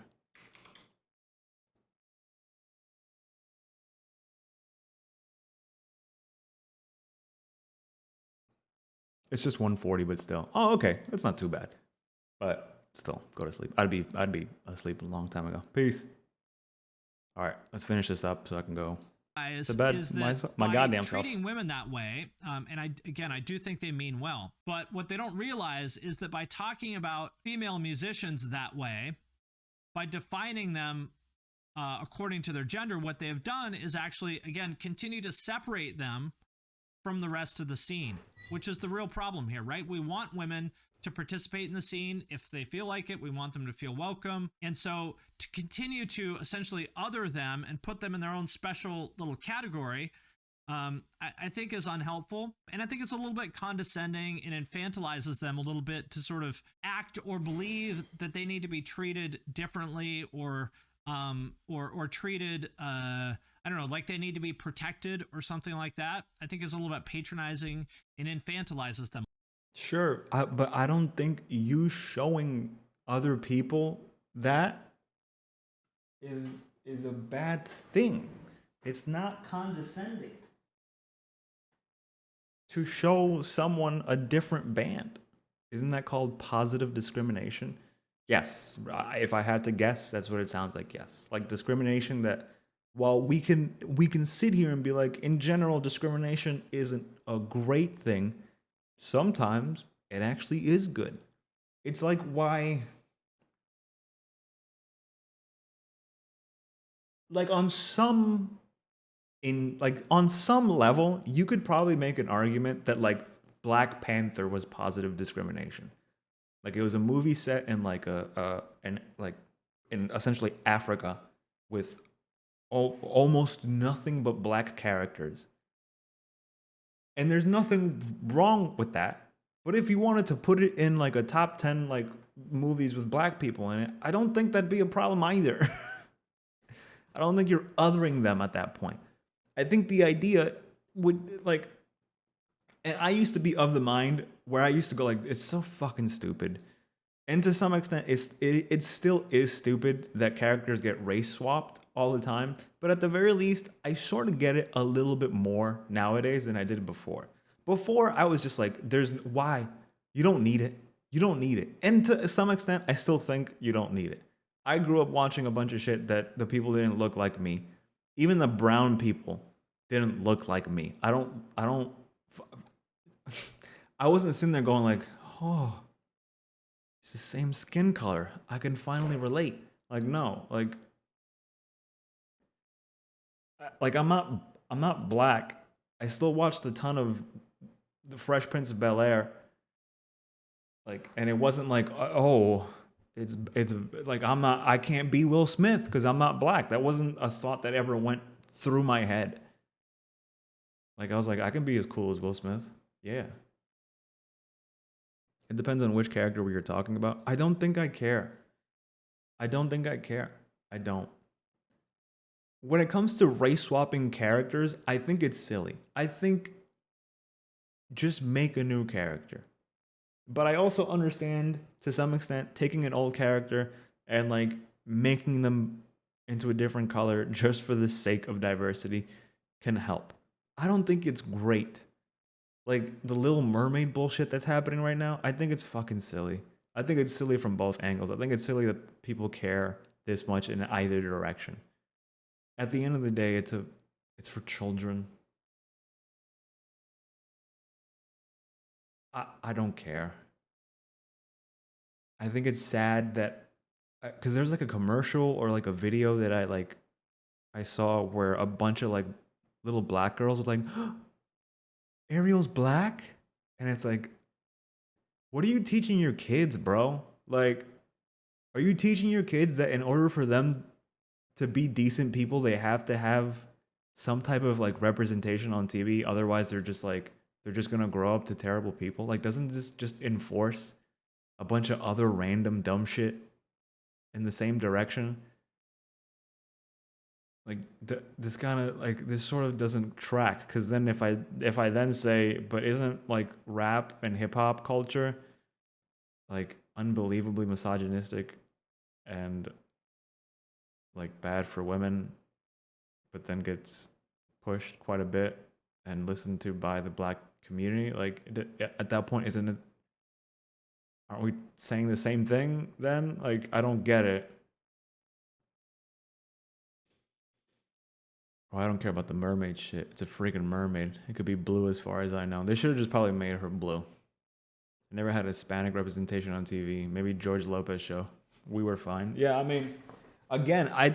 It's just 1:40, but still. Oh, okay. That's not too bad. But still, go to sleep. I'd be asleep a long time ago. Peace. All right, let's finish this up so I can go to bed. Is that my by goddamn self. treating women that way, and I do think they mean well, but what they don't realize is that by talking about female musicians that way, by defining them according to their gender, what they have done is actually, again, continue to separate them from the rest of the scene, which is the real problem here, right? We want women to participate in the scene. If they feel like it, we want them to feel welcome. And so to continue to essentially other them and put them in their own special little category, I think is unhelpful. And I think it's a little bit condescending and infantilizes them a little bit to sort of act or believe that they need to be treated differently or treated, I don't know, like they need to be protected or something like that. I think it's a little bit patronizing and infantilizes them. Sure, but I don't think you showing other people that is a bad thing. It's not condescending to show someone a different band. Isn't that called positive discrimination? Yes. If I had to guess, that's what it sounds like. Yes. Like discrimination that, while we can sit here and be like, in general, discrimination isn't a great thing. Sometimes it actually is good. It's like why, like on some level, you could probably make an argument that like Black Panther was positive discrimination. Like it was a movie set in like in essentially Africa with almost nothing but black characters. And there's nothing wrong with that. But if you wanted to put it in like a top 10 like movies with black people in it, I don't think that'd be a problem either. I don't think you're othering them at that point. I think the idea would like, and I used to be of the mind where I used to go like, it's so fucking stupid. And to some extent, it still is stupid that characters get race swapped all the time. But at the very least, I sort of get it a little bit more nowadays than I did before. Before, I was just like, why? You don't need it. You don't need it. And to some extent, I still think you don't need it. I grew up watching a bunch of shit that the people didn't look like me. Even the brown people didn't look like me. I wasn't sitting there going like, oh, it's the same skin color. I can finally relate. Like, no, like I'm not black. I still watched a ton of The Fresh Prince of Bel-Air. Like, and it wasn't like, oh, it's like I can't be Will Smith because I'm not black. That wasn't a thought that ever went through my head. Like, I was like, I can be as cool as Will Smith. Yeah. It depends on which character we are talking about. I don't think I care. I don't. When it comes to race swapping characters, I think it's silly. I think just make a new character. But I also understand, to some extent, taking an old character and like making them into a different color just for the sake of diversity can help. I don't think it's great. Like the Little Mermaid bullshit that's happening right now, I think it's fucking silly. I think it's silly from both angles. I think it's silly that people care this much in either direction. At the end of the day, it's for children. I don't care. I think it's sad that, because there's like a commercial or like a video that I saw where a bunch of like little black girls were like, Ariel's black? And it's like, what are you teaching your kids, bro? Like, are you teaching your kids that in order for them to be decent people, they have to have some type of like representation on TV? Otherwise, they're just gonna grow up to terrible people. Like, doesn't this just enforce a bunch of other random dumb shit in the same direction? Like this kind of like this sort of doesn't track, because then if I then say, but isn't like rap and hip hop culture like unbelievably misogynistic and like bad for women, but then gets pushed quite a bit and listened to by the black community, like at that point, aren't we saying the same thing then? Like, I don't get it. Oh, I don't care about the mermaid shit. It's a freaking mermaid. It could be blue as far as I know. They should have just probably made her blue. I never had Hispanic representation on TV. Maybe George Lopez show. We were fine. Yeah, I mean, again, I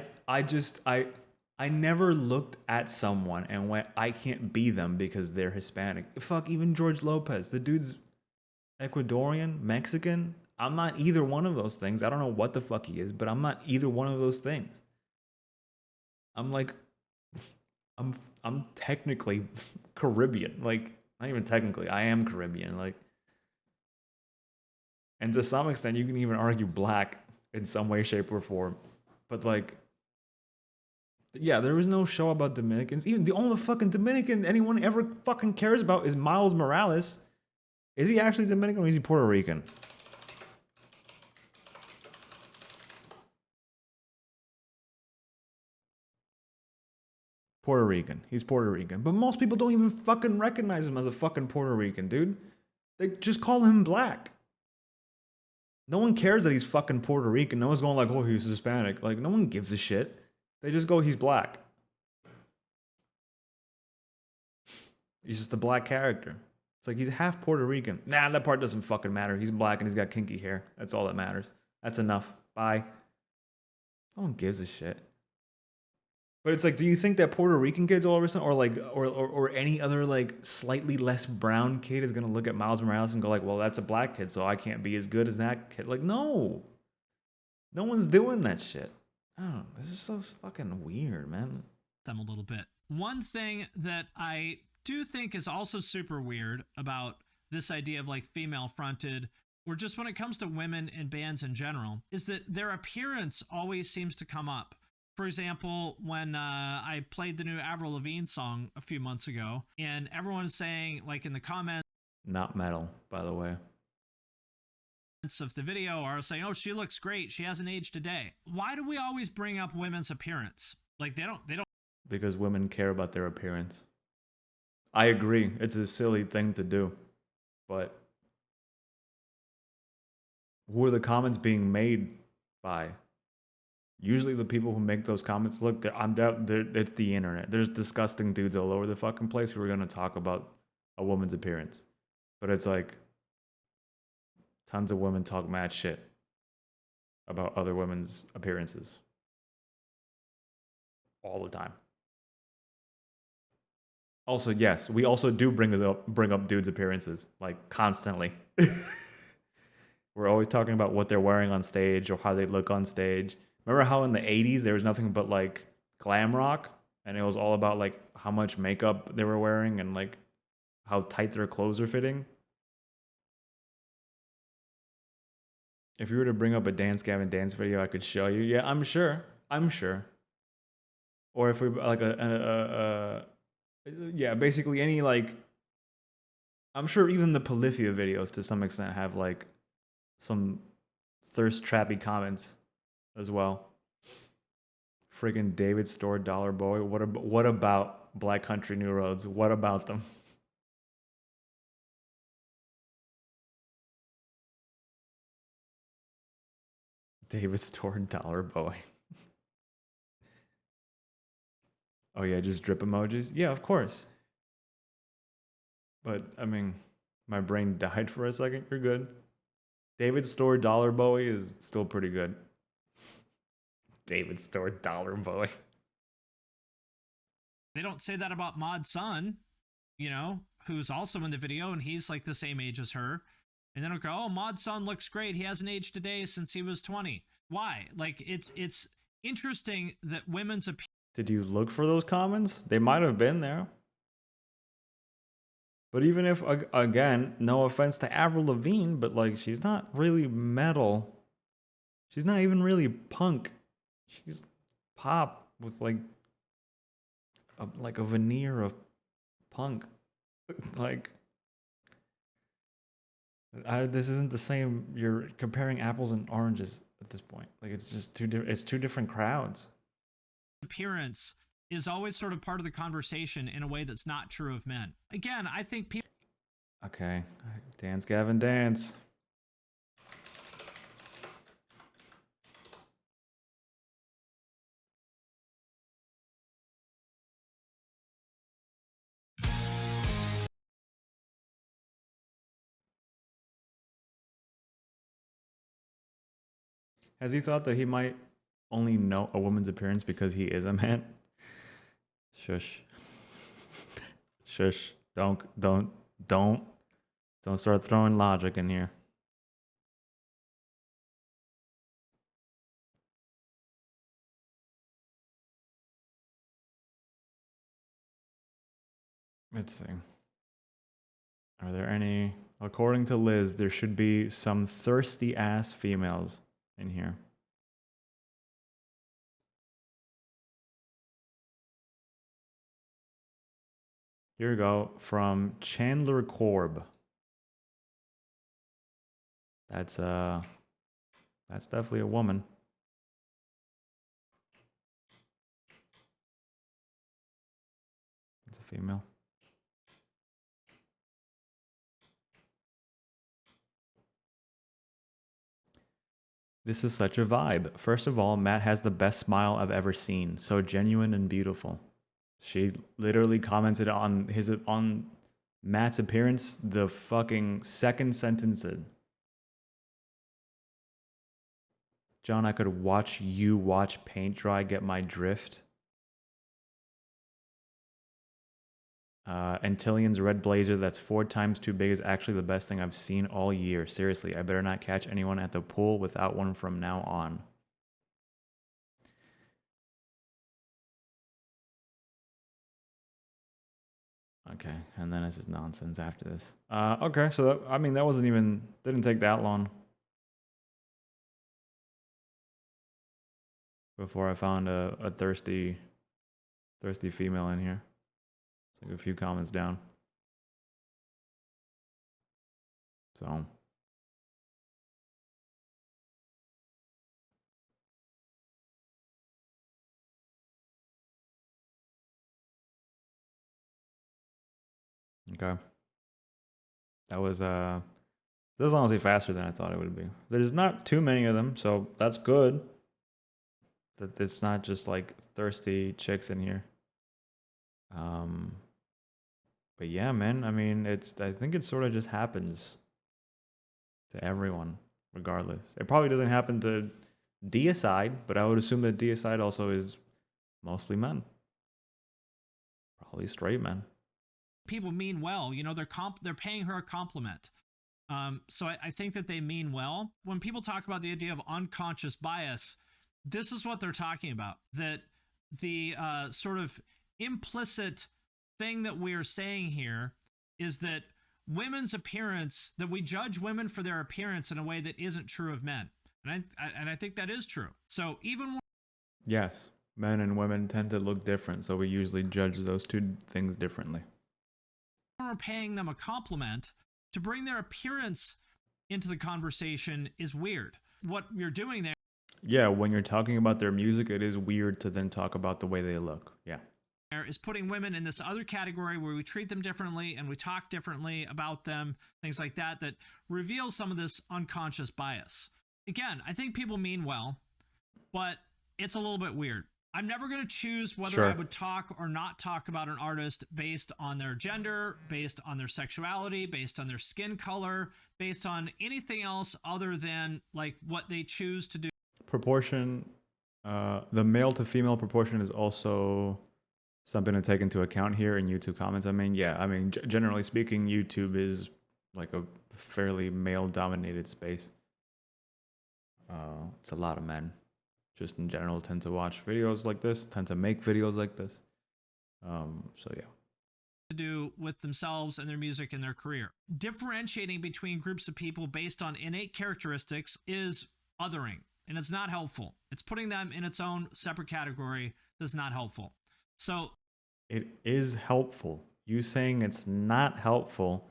never looked at someone and went, I can't be them because they're Hispanic. Fuck, even George Lopez. The dude's Ecuadorian, Mexican. I'm not either one of those things. I don't know what the fuck he is, but I'm not either one of those things. I'm like, I'm technically Caribbean. Like, not even technically, I am Caribbean. Like, and to some extent, you can even argue black in some way, shape, or form. But like, yeah, there was no show about Dominicans. Even the only fucking Dominican anyone ever fucking cares about is Miles Morales. Is he actually Dominican or is he Puerto Rican? Puerto Rican. He's Puerto Rican. But most people don't even fucking recognize him as a fucking Puerto Rican, dude. They just call him black. No one cares that he's fucking Puerto Rican. No one's going like, oh, he's Hispanic. Like, no one gives a shit. They just go, he's black. He's just a black character. It's like, he's half Puerto Rican. Nah, that part doesn't fucking matter. He's black and he's got kinky hair. That's all that matters. That's enough. Bye. No one gives a shit. But it's like, do you think that Puerto Rican kids all of a sudden, or like, or any other like slightly less brown kid is gonna look at Miles Morales and go like, well, that's a black kid, so I can't be as good as that kid? Like, no. No one's doing that shit. I don't know. This is so fucking weird, man. Them a little bit. One thing that I do think is also super weird about this idea of like female fronted, or just when it comes to women in bands in general, is that their appearance always seems to come up. For example, when I played the new Avril Lavigne song a few months ago, and everyone's saying, like in the comments, Not metal, by the way. of the video are saying, oh, she looks great, she hasn't aged a day. Why do we always bring up women's appearance? Like they don't Because women care about their appearance. I agree. It's a silly thing to do. But who are the comments being made by? Usually the people who make those comments, look, it's the internet. There's disgusting dudes all over the fucking place who are going to talk about a woman's appearance. But it's like, tons of women talk mad shit about other women's appearances. All the time. Also, yes, we also do bring up dudes' appearances, like, constantly. We're always talking about what they're wearing on stage or how they look on stage. Remember how in the 80s there was nothing but like glam rock, and it was all about like how much makeup they were wearing and like how tight their clothes are fitting? If you were to bring up a Dance Gavin Dance video, I could show you. Yeah, I'm sure. Or if we like yeah, basically any like, I'm sure even the Polyphia videos to some extent have like some thirst trappy comments as well. Friggin' David Store Dollar Boy. What about Black Country New Roads? What about them? David Store Dollar Boy. Oh yeah, just drip emojis? Yeah, of course. But, I mean, my brain died for a second. You're good. David Store Dollar Boy is still pretty good. David Store Dollar Boy. They don't say that about Mod Sun, you know, who's also in the video, and he's like the same age as her. And then they'll go, oh, Mod Sun looks great. He hasn't aged a day since he was 20. Why? Like, it's interesting that women's appearance. Did you look for those comments? They might have been there. But even if, again, no offense to Avril Lavigne, but like, she's not really metal. She's not even really punk. She's pop with like a veneer of punk. Like, this isn't the same. You're comparing apples and oranges at this point. Like, it's just two different crowds. Appearance is always sort of part of the conversation in a way that's not true of men. Again, I think people. Okay, Dance Gavin Dance. Has he thought that he might only know a woman's appearance because he is a man? Shush. Shush. Don't start throwing logic in here. Let's see. Are there any? According to Liz, there should be some thirsty ass females in here. Here we go, from Chandler Korb. That's definitely a woman. It's a female. This is such a vibe. First of all, Matt has the best smile I've ever seen. So genuine and beautiful. She literally commented on Matt's appearance the fucking second sentence in. John, I could watch you watch paint dry, get my drift. Antillion's red blazer that's 4 times too big is actually the best thing I've seen all year. Seriously, I better not catch anyone at the pool without one from now on. Okay, and then it's just nonsense after this. Okay, so that, I mean, that didn't take that long before I found a thirsty female in here. It's like a few comments down. So. Okay. That was honestly faster than I thought it would be. There's not too many of them, so that's good. That it's not just like thirsty chicks in here. But yeah, man, I mean, I think it sort of just happens to everyone, regardless. It probably doesn't happen to Deicide, but I would assume that Deicide also is mostly men. Probably straight men. People mean well, you know, they're paying her a compliment. So I think that they mean well. When people talk about the idea of unconscious bias, this is what they're talking about. That the sort of implicit thing that we are saying here is that women's appearance, that we judge women for their appearance in a way that isn't true of men. And I think that is true. So even when yes, men and women tend to look different, so we usually judge those two things differently. we're paying them a compliment, to bring their appearance into the conversation is weird. What you're doing there, yeah, when you're talking about their music, it is weird to then talk about the way they look. Yeah. is putting women in this other category where we treat them differently and we talk differently about them, things like that, that reveals some of this unconscious bias. Again, I think people mean well, but it's a little bit weird. I'm never going to choose whether I would talk or not talk about an artist based on their gender, based on their sexuality, based on their skin color, based on anything else other than like what they choose to do. Proportion, the male to female proportion is also something to take into account here in YouTube comments. I mean, yeah, generally speaking, YouTube is like a fairly male dominated space. It's a lot of men just in general tend to watch videos like this, tend to make videos like this. So yeah. To do with themselves and their music and their career. Differentiating between groups of people based on innate characteristics is othering, and it's not helpful. It's putting them in its own separate category that's not helpful. So it is helpful. You saying it's not helpful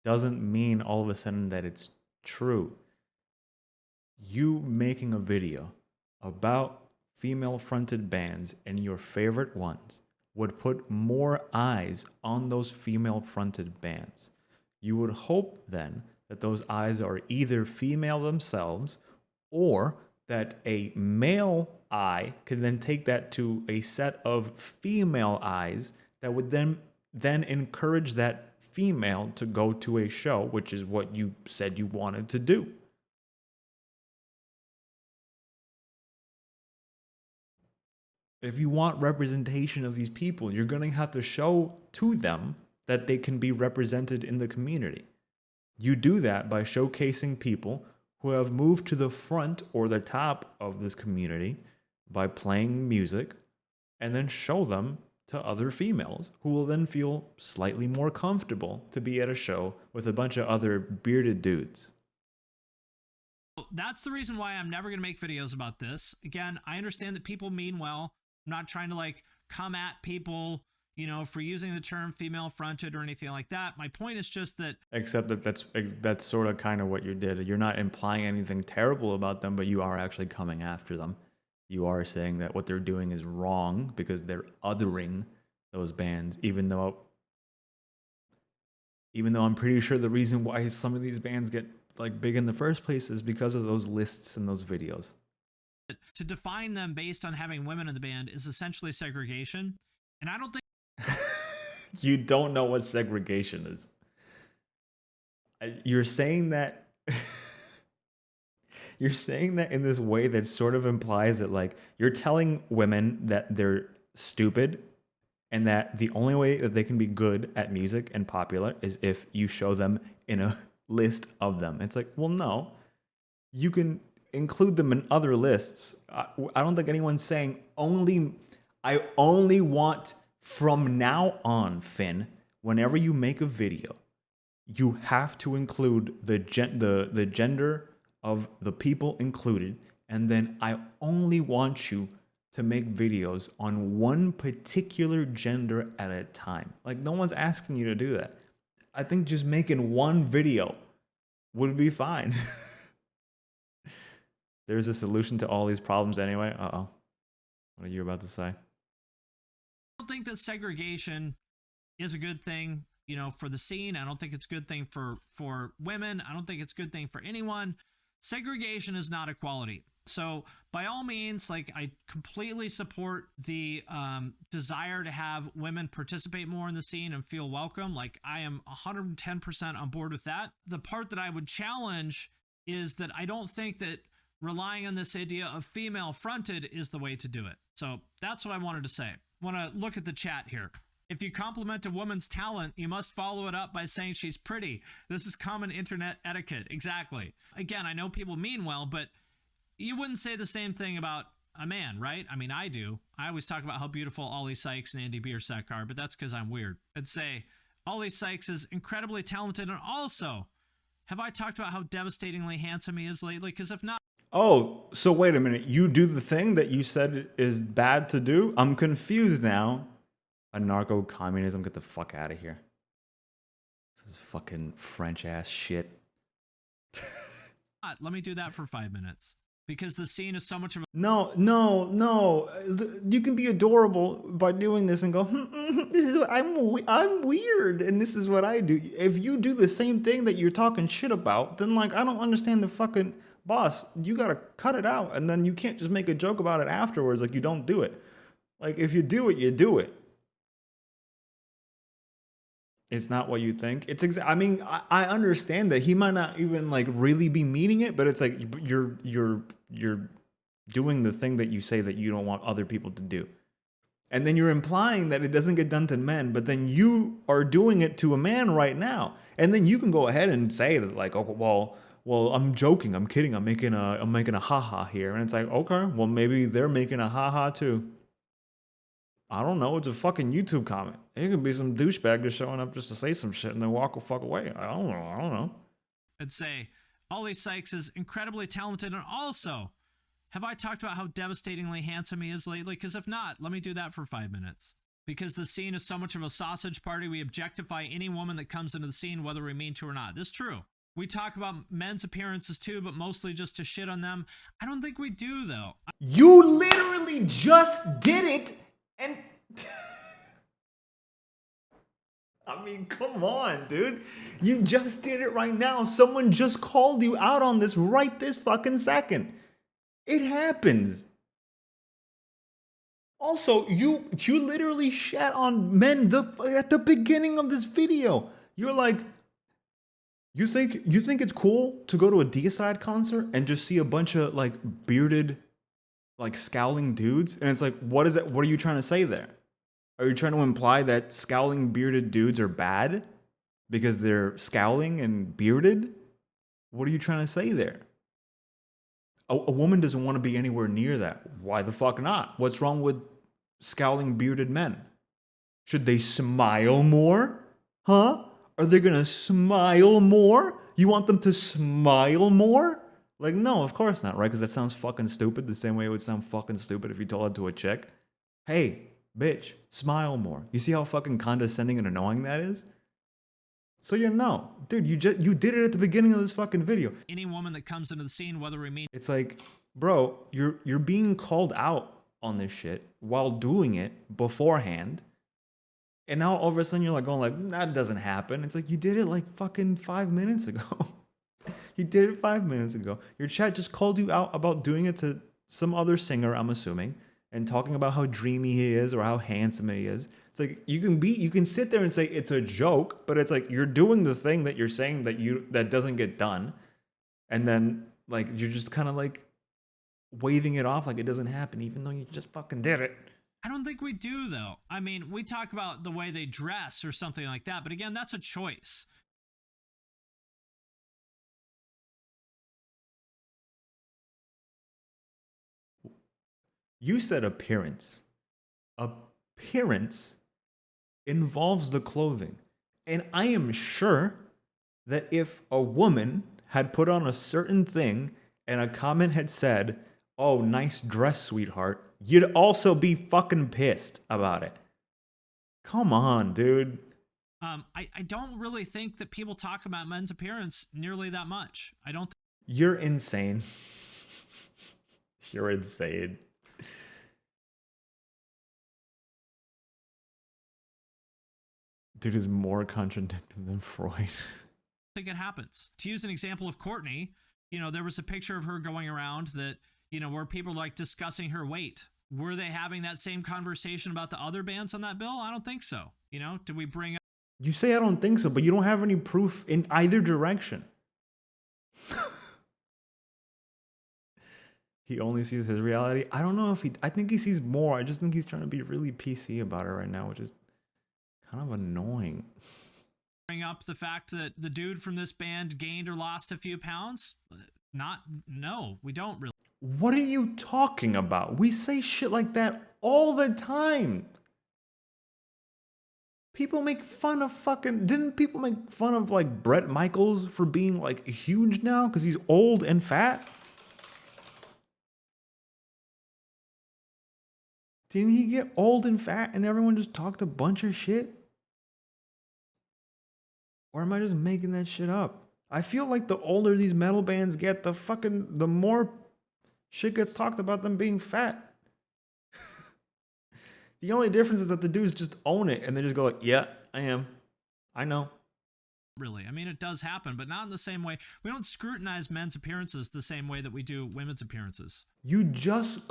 doesn't mean all of a sudden that it's true. You making a video about female-fronted bands and your favorite ones would put more eyes on those female-fronted bands. You would hope then that those eyes are either female themselves or that a male eye can then take that to a set of female eyes that would then encourage that female to go to a show, which is what you said you wanted to do. If you want representation of these people, you're going to have to show to them that they can be represented in the community. You do that by showcasing people who have moved to the front or the top of this community by playing music, and then show them to other females who will then feel slightly more comfortable to be at a show with a bunch of other bearded dudes. that's the reason why I'm never going to make videos about this. Again, I understand that people mean well. I'm not trying to like come at people, you know, for using the term female fronted or anything like that. My point is just that. Except that that's sort of kind of what you did. You're not implying anything terrible about them, but you are actually coming after them. You are saying that what they're doing is wrong because they're othering those bands, even though I'm pretty sure the reason why some of these bands get like big in the first place is because of those lists and those videos. To define them based on having women in the band is essentially segregation. And I don't think you don't know what segregation is. You're saying that you're saying that in this way that sort of implies that like you're telling women that they're stupid and that the only way that they can be good at music and popular is if you show them in a list of them. It's like, well, no, you can include them in other lists. I don't think anyone's saying I only want from now on, Finn, whenever you make a video, you have to include the gender of the people included, and then I only want you to make videos on one particular gender at a time. Like, no one's asking you to do that. I think just making one video would be fine. There's a solution to all these problems anyway. Uh-oh. What are you about to say? I don't think that segregation is a good thing, you know, for the scene. I don't think it's a good thing for women. I don't think it's a good thing for anyone. Segregation is not equality. So by all means, like, I completely support the desire to have women participate more in the scene and feel welcome. Like, I am 110% on board with that. The part that I would challenge is that I don't think that relying on this idea of female fronted is the way to do it. So that's what I wanted to say. I want to look at the chat here. If you compliment a woman's talent, you must follow it up by saying she's pretty. This is common internet etiquette. Exactly. Again, I know people mean well, but you wouldn't say the same thing about a man, right? I mean, I do. I always talk about how beautiful Ollie Sykes and Andy Biersack are, but that's because I'm weird. I'd say Ollie Sykes is incredibly talented, and also, have I talked about how devastatingly handsome he is lately? Because if not... Oh, so wait a minute. You do the thing that you said is bad to do? I'm confused now. Anarcho-communism, get the fuck out of here. This is fucking French-ass shit. Let me do that for 5 minutes. Because the scene is so much of a... No. You can be adorable by doing this and go, this is what I'm weird, and this is what I do. If you do the same thing that you're talking shit about, then, like, I don't understand the fucking... Boss, you gotta cut it out, and then you can't just make a joke about it afterwards like you don't do it. Like, if you do it, you do it. It's not what you think. I mean, I understand that he might not even, like, really be meaning it, but it's like you're doing the thing that you say that you don't want other people to do. And then you're implying that it doesn't get done to men, but then you are doing it to a man right now. And then you can go ahead and say that, like, oh, well, I'm joking, I'm kidding, I'm making a haha here. And it's like, okay, well, maybe they're making a haha too. I don't know, it's a fucking YouTube comment. It could be some douchebag just showing up just to say some shit and then walk the fuck away. I don't know. I'd say Ollie Sykes is incredibly talented, and also, have I talked about how devastatingly handsome he is lately? Because if not, let me do that for 5 minutes. Because the scene is so much of a sausage party, we objectify any woman that comes into the scene, whether we mean to or not. This is true. We talk about men's appearances too, but mostly just to shit on them. I don't think we do, though. You literally just did it, and... I mean, come on, dude. You just did it right now. Someone just called you out on this right this fucking second. It happens. Also, you literally shat on men at the beginning of this video. You're like... You think it's cool to go to a Deicide concert and just see a bunch of, like, bearded, like, scowling dudes? And it's like, what is it? What are you trying to say there? Are you trying to imply that scowling bearded dudes are bad because they're scowling and bearded? What are you trying to say there? A woman doesn't want to be anywhere near that. Why the fuck not? What's wrong with scowling bearded men? Should they smile more? Huh? Are they gonna smile more? You want them to smile more? Like, no, of course not, right? Because that sounds fucking stupid, the same way it would sound fucking stupid if you told it to a chick. Hey, bitch, smile more. You see how fucking condescending and annoying that is? So no, dude, you did it at the beginning of this fucking video. Any woman that comes into the scene, whether we mean... It's like, bro, you're being called out on this shit while doing it beforehand. And now all of a sudden you're like going like, that doesn't happen. It's like, you did it like fucking 5 minutes ago. You did it 5 minutes ago. Your chat just called you out about doing it to some other singer, I'm assuming, and talking about how dreamy he is or how handsome he is. It's like, you can sit there and say it's a joke, but it's like you're doing the thing that you're saying that doesn't get done. And then like you're just kind of like waving it off like it doesn't happen, even though you just fucking did it. I don't think we do, though. I mean, we talk about the way they dress or something like that, but again, that's a choice. You said appearance. Appearance involves the clothing. And I am sure that if a woman had put on a certain thing and a comment had said, "Oh, nice dress, sweetheart," you'd also be fucking pissed about it. Come on, dude. I don't really think that people talk about men's appearance nearly that much. I don't. You're insane. You're insane. Dude is more contradicting than Freud. Think it happens. To use an example of Courtney, you know, there was a picture of her going around that, you know, where people like discussing her weight. Were they having that same conversation about the other bands on that bill? I don't think so. You know, did we bring up? You say I don't think so, but you don't have any proof in either direction. He only sees his reality. I don't know if I think he sees more. I just think he's trying to be really PC about it right now, which is kind of annoying. Bring up the fact that the dude from this band gained or lost a few pounds? No, we don't really. What are you talking about? We say shit like that all the time. People make fun of didn't people make fun of like Bret Michaels for being like huge now because he's old and fat? Didn't he get old and fat and everyone just talked a bunch of shit? Or am I just making that shit up? I feel like the older these metal bands get, the more shit gets talked about them being fat. The only difference is that the dudes just own it and they just go like, yeah, I am. I know. Really. I mean, it does happen, but not in the same way. We don't scrutinize men's appearances the same way that we do women's appearances. You just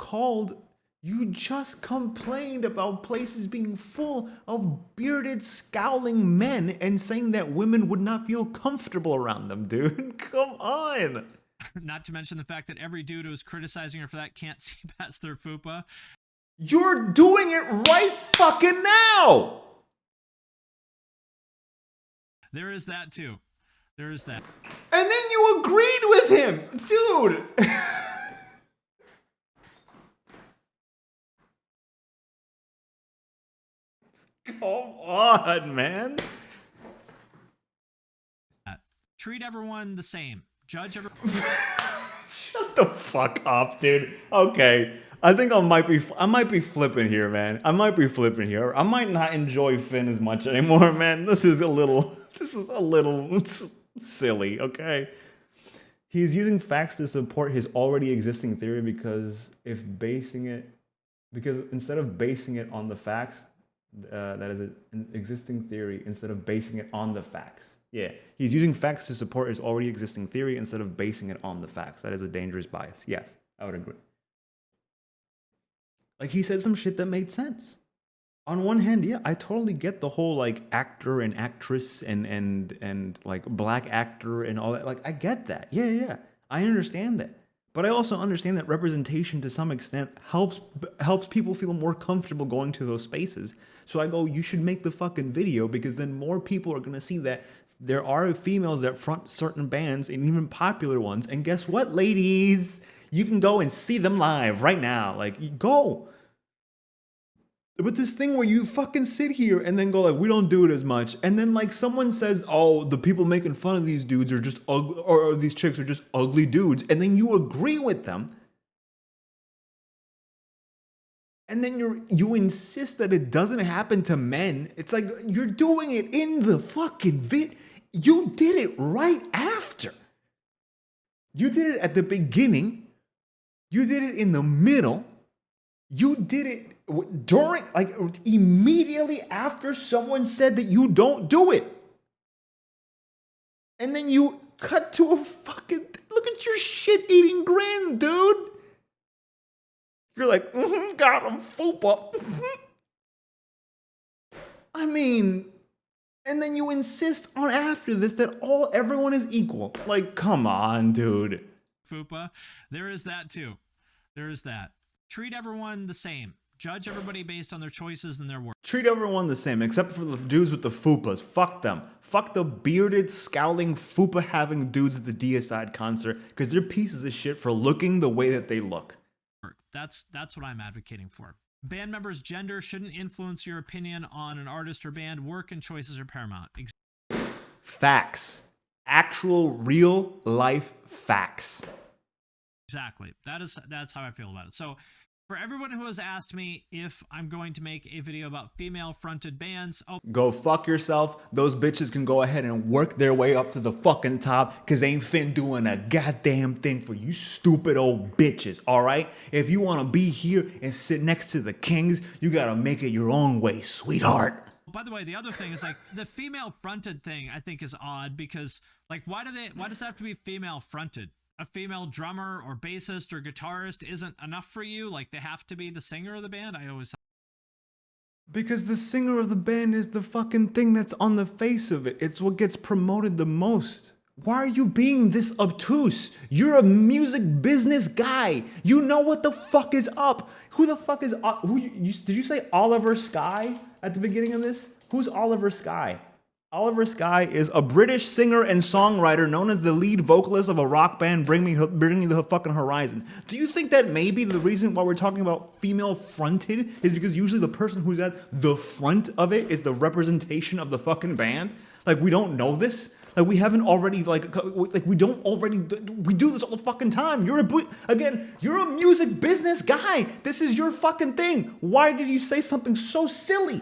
complained about places being full of bearded, scowling men and saying that women would not feel comfortable around them, dude. Come on. Not to mention the fact that every dude who is criticizing her for that can't see past their fupa. You're doing it right fucking now. There is that too. There is that. And then you agreed with him, dude. Come on, man. Treat everyone the same. Judge everyone. Shut the fuck up, dude. Okay. I think I might be flipping here, man. I might not enjoy Finn as much anymore, man. This is a little silly, okay? He's using facts to support his already existing theory because instead of basing it on the facts, that is an existing theory instead of basing it on the facts. Yeah, he's using facts to support his already existing theory instead of basing it on the facts. That is a dangerous bias. Yes, I would agree. Like, he said some shit that made sense. On one hand, yeah, I totally get the whole, like, actor and actress and like, black actor and all that. Like, I get that. Yeah. I understand that. But I also understand that representation to some extent helps people feel more comfortable going to those spaces. So I go, you should make the fucking video because then more people are going to see that there are females that front certain bands and even popular ones. And guess what, ladies? You can go and see them live right now. Like, you go. But this thing where you fucking sit here and then go like, we don't do it as much. And then like someone says, oh, the people making fun of these dudes are just ugly, or these chicks are just ugly dudes. And then you agree with them. And then you insist that it doesn't happen to men. It's like, you're doing it in the fucking vid. You did it right after. You did it at the beginning. You did it in the middle. You did it during, like, immediately after someone said that you don't do it. And then you cut to a fucking, look at your shit-eating grin, dude. You're like, got him, fupa. I mean, and then you insist on after this that everyone is equal. Like, come on, dude. Fupa. There is that too. There is that. Treat everyone the same. Judge everybody based on their choices and their work. Treat everyone the same, except for the dudes with the fupas. Fuck them. Fuck the bearded, scowling, fupa-having dudes at the Deicide concert, because they're pieces of shit for looking the way that they look. That's what I'm advocating for. Band members' gender shouldn't influence your opinion on an artist or band. Work and choices are paramount. Facts. Actual real life facts. Exactly. That's how I feel about it. So for everyone who has asked me if I'm going to make a video about female-fronted bands, Go fuck yourself. Those bitches can go ahead and work their way up to the fucking top, because ain't Finn doing a goddamn thing for you stupid old bitches, all right? If you want to be here and sit next to the kings, you got to make it your own way, sweetheart. by the way, the other thing is like the female-fronted thing I think is odd because like why does it have to be female-fronted? A female drummer or bassist or guitarist isn't enough for you? Like they have to be the singer of the band? I always Because the singer of the band is the fucking thing that's on the face of it. It's what gets promoted the most. Why are you being this obtuse? You're a music business guy. You know what the fuck is up. Who the fuck is up? Did you say Oliver Skye at the beginning of this? Who's Oliver Skye? Oliver Skye is a British singer and songwriter known as the lead vocalist of a rock band, Bring Me the Fucking Horizon. Do you think that maybe the reason why we're talking about female-fronted is because usually the person who's at the front of it is the representation of the fucking band? Like, we don't know this? Like, we haven't already, we do this all the fucking time. You're a music business guy. This is your fucking thing. Why did you say something so silly?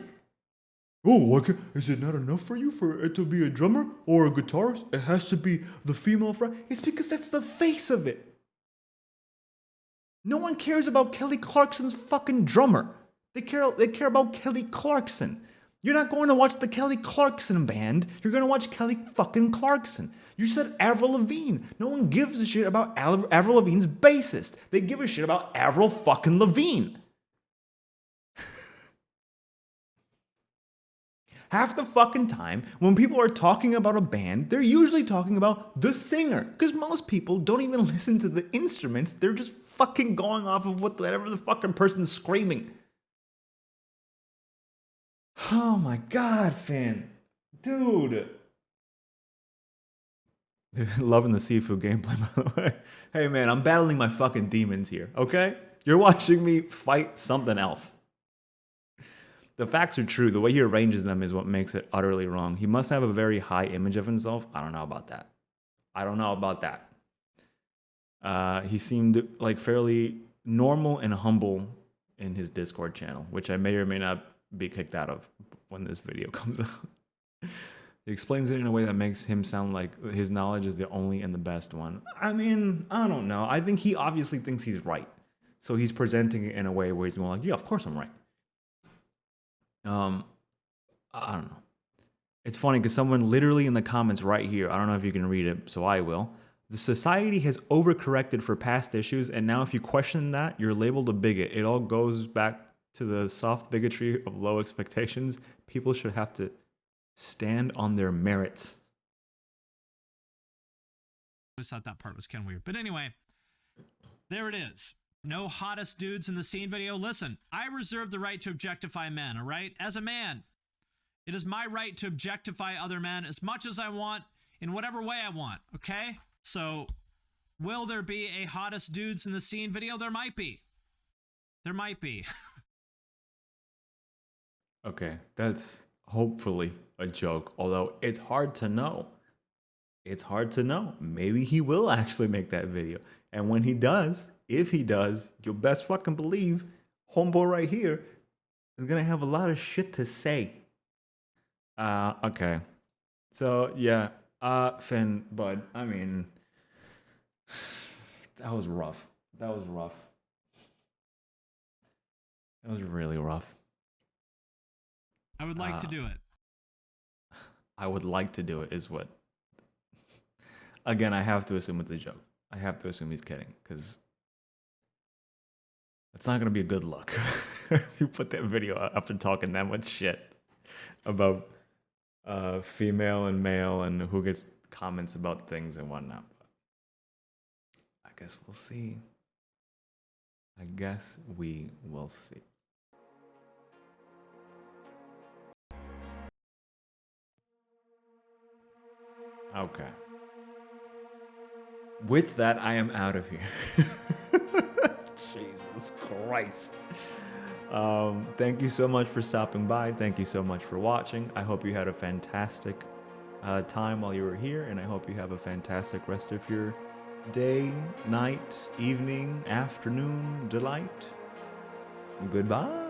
Oh, okay. Is it not enough for you for it to be a drummer or a guitarist? It has to be the female front. It's because that's the face of it. No one cares about Kelly Clarkson's fucking drummer. They care about Kelly Clarkson. You're not going to watch the Kelly Clarkson band. You're going to watch Kelly fucking Clarkson. You said Avril Lavigne. No one gives a shit about Avril Lavigne's bassist. They give a shit about Avril fucking Lavigne. Half the fucking time, when people are talking about a band, they're usually talking about the singer. Because most people don't even listen to the instruments. They're just fucking going off of whatever the fucking person's screaming. Oh my god, Finn. Dude. Loving the seafood gameplay, by the way. Hey man, I'm battling my fucking demons here, okay? You're watching me fight something else. The facts are true. The way he arranges them is what makes it utterly wrong. He must have a very high image of himself. I don't know about that. He seemed like fairly normal and humble in his Discord channel, which I may or may not be kicked out of when this video comes out. He explains it in a way that makes him sound like his knowledge is the only and the best one. I mean, I don't know. I think he obviously thinks he's right. So he's presenting it in a way where he's going like, yeah, of course I'm right. I don't know. It's funny because someone literally in the comments right here, I don't know if you can read it, so I will. The society has overcorrected for past issues, and now if you question that, you're labeled a bigot. It all goes back to the soft bigotry of low expectations. People should have to stand on their merits. I always thought that part was kind of weird. But anyway, there it is. No hottest dudes in the scene video. Listen, I reserve the right to objectify men, all right? As a man, it is my right to objectify other men as much as I want, in whatever way I want, okay? So, will there be a hottest dudes in the scene video? There might be. There might be. Okay, that's hopefully a joke, although it's hard to know. It's hard to know. Maybe he will actually make that video. And when he does, if he does, you'll best fucking believe homeboy right here is gonna have a lot of shit to say. Okay. So yeah, Finn, bud, I mean, that was rough. That was really rough. I would like to do it. I would like to do it is what. Again, I have to assume it's a joke. I have to assume he's kidding, because it's not going to be a good look if you put that video out after talking that much shit about female and male and who gets comments about things and whatnot. But I guess we'll see. I guess we will see. Okay. With that, I am out of here. Jesus Christ. Thank you so much for stopping by. Thank you so much for watching. I hope you had a fantastic time while you were here, and I hope you have a fantastic rest of your day, night, evening, afternoon delight. Goodbye.